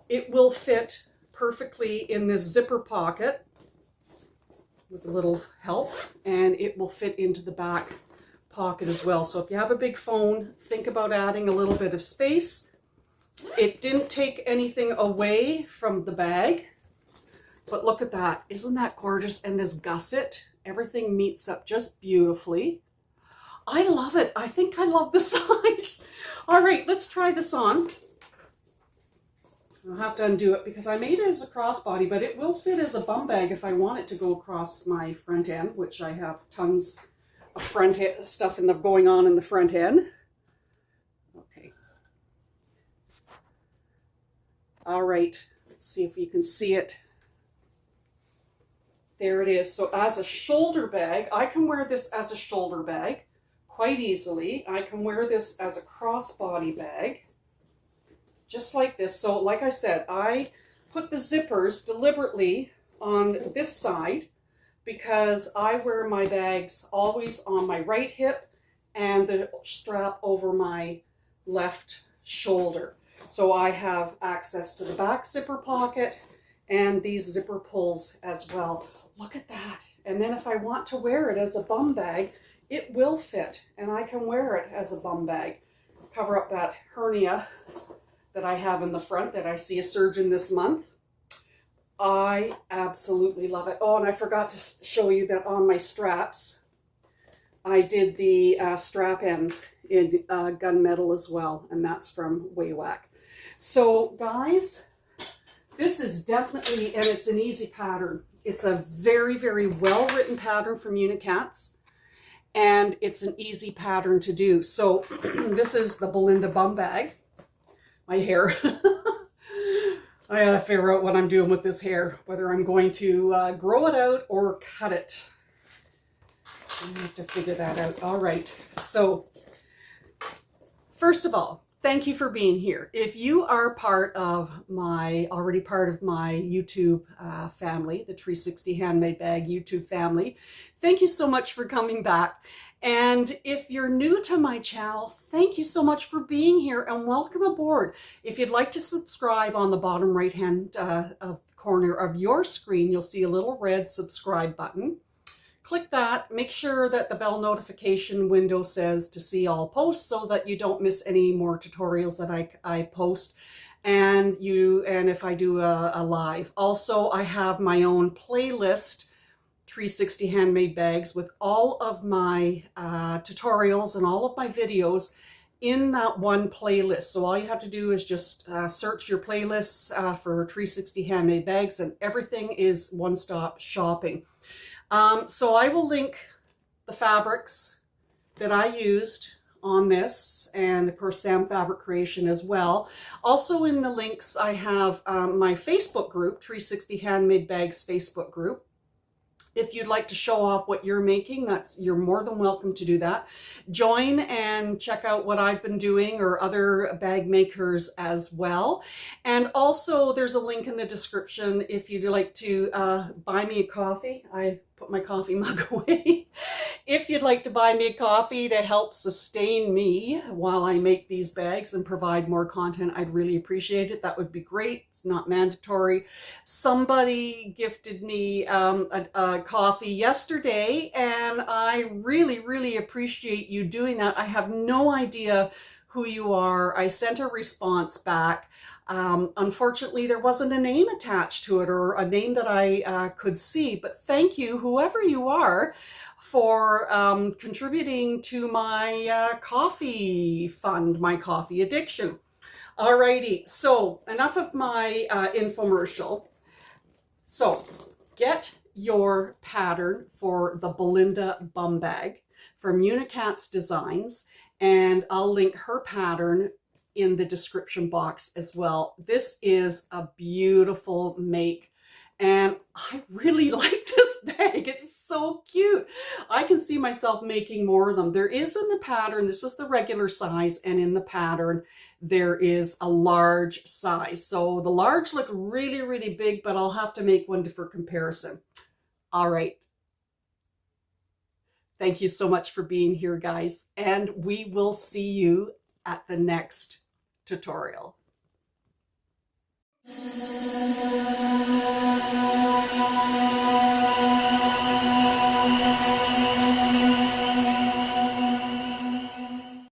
it will fit perfectly in this zipper pocket with a little help, and it will fit into the back pocket as well. So if you have a big phone, think about adding a little bit of space. It didn't take anything away from the bag, but look at that. Isn't that gorgeous? And this gusset, everything meets up just beautifully. I love it. I think I love the size. All right, let's try this on. I'll have to undo it because I made it as a crossbody, but it will fit as a bum bag if I want it to go across my front end, which I have tons of front end stuff going on in the front end. Okay. All right, let's see if you can see it. There it is. So as a shoulder bag, I can wear this as a shoulder bag quite easily. I can wear this as a crossbody bag, just like this. So like I said, I put the zippers deliberately on this side because I wear my bags always on my right hip and the strap over my left shoulder. So I have access to the back zipper pocket and these zipper pulls as well. Look at that. And then if I want to wear it as a bum bag, it will fit, and I can wear it as a bum bag. Cover up that hernia that I have in the front that I see a surgeon this month. I absolutely love it. Oh, and I forgot to show you that on my straps, I did the strap ends in gunmetal as well, and that's from Waywack. So guys, this is definitely, and it's an easy pattern. It's a very, very well-written pattern from Unikatz. And it's an easy pattern to do. So this is the Belinda Bum Bag. My hair. I gotta figure out what I'm doing with this hair, whether I'm going to grow it out or cut it. I have to figure that out. All right. So first of all, thank you for being here. If you are already part of my YouTube family, the 360 Handmade Bag YouTube family, thank you so much for coming back. And if you're new to my channel, thank you so much for being here and welcome aboard. If you'd like to subscribe, on the bottom right hand corner of your screen, you'll see a little red subscribe button. Click that, make sure that the bell notification window says to see all posts so that you don't miss any more tutorials that I post, and if I do a live. Also, I have my own playlist, 360 Handmade Bags, with all of my tutorials and all of my videos in that one playlist. So all you have to do is just search your playlists for 360 Handmade Bags, and everything is one-stop shopping. So I will link the fabrics that I used on this, and of course Sam Fabric Creation as well. Also in the links I have my Facebook group, 360 Handmade Bags Facebook group. If you'd like to show off what you're making, you're more than welcome to do that. Join and check out what I've been doing, or other bag makers as well. And also there's a link in the description if you'd like to buy me a coffee. I put my coffee mug away. If you'd like to buy me a coffee to help sustain me while I make these bags and provide more content, I'd really appreciate it. That would be great. It's not mandatory. Somebody gifted me a coffee yesterday, and I really appreciate you doing that. I have no idea who you are. I sent a response back. Unfortunately, there wasn't a name attached to it, or a name that I could see, but thank you, whoever you are, for contributing to my coffee fund, my coffee addiction. Alrighty, so enough of my infomercial. So get your pattern for the Belinda Bum Bag from Unikatz Designs, and I'll link her pattern in the description box as well. This is a beautiful make, and I really like this bag. It's so cute. I can see myself making more of them. There is in the pattern, this is the regular size, and in the pattern there is a large size. So the large look really big, but I'll have to make one for comparison. All right. Thank you so much for being here, guys, and we will see you at the next tutorial.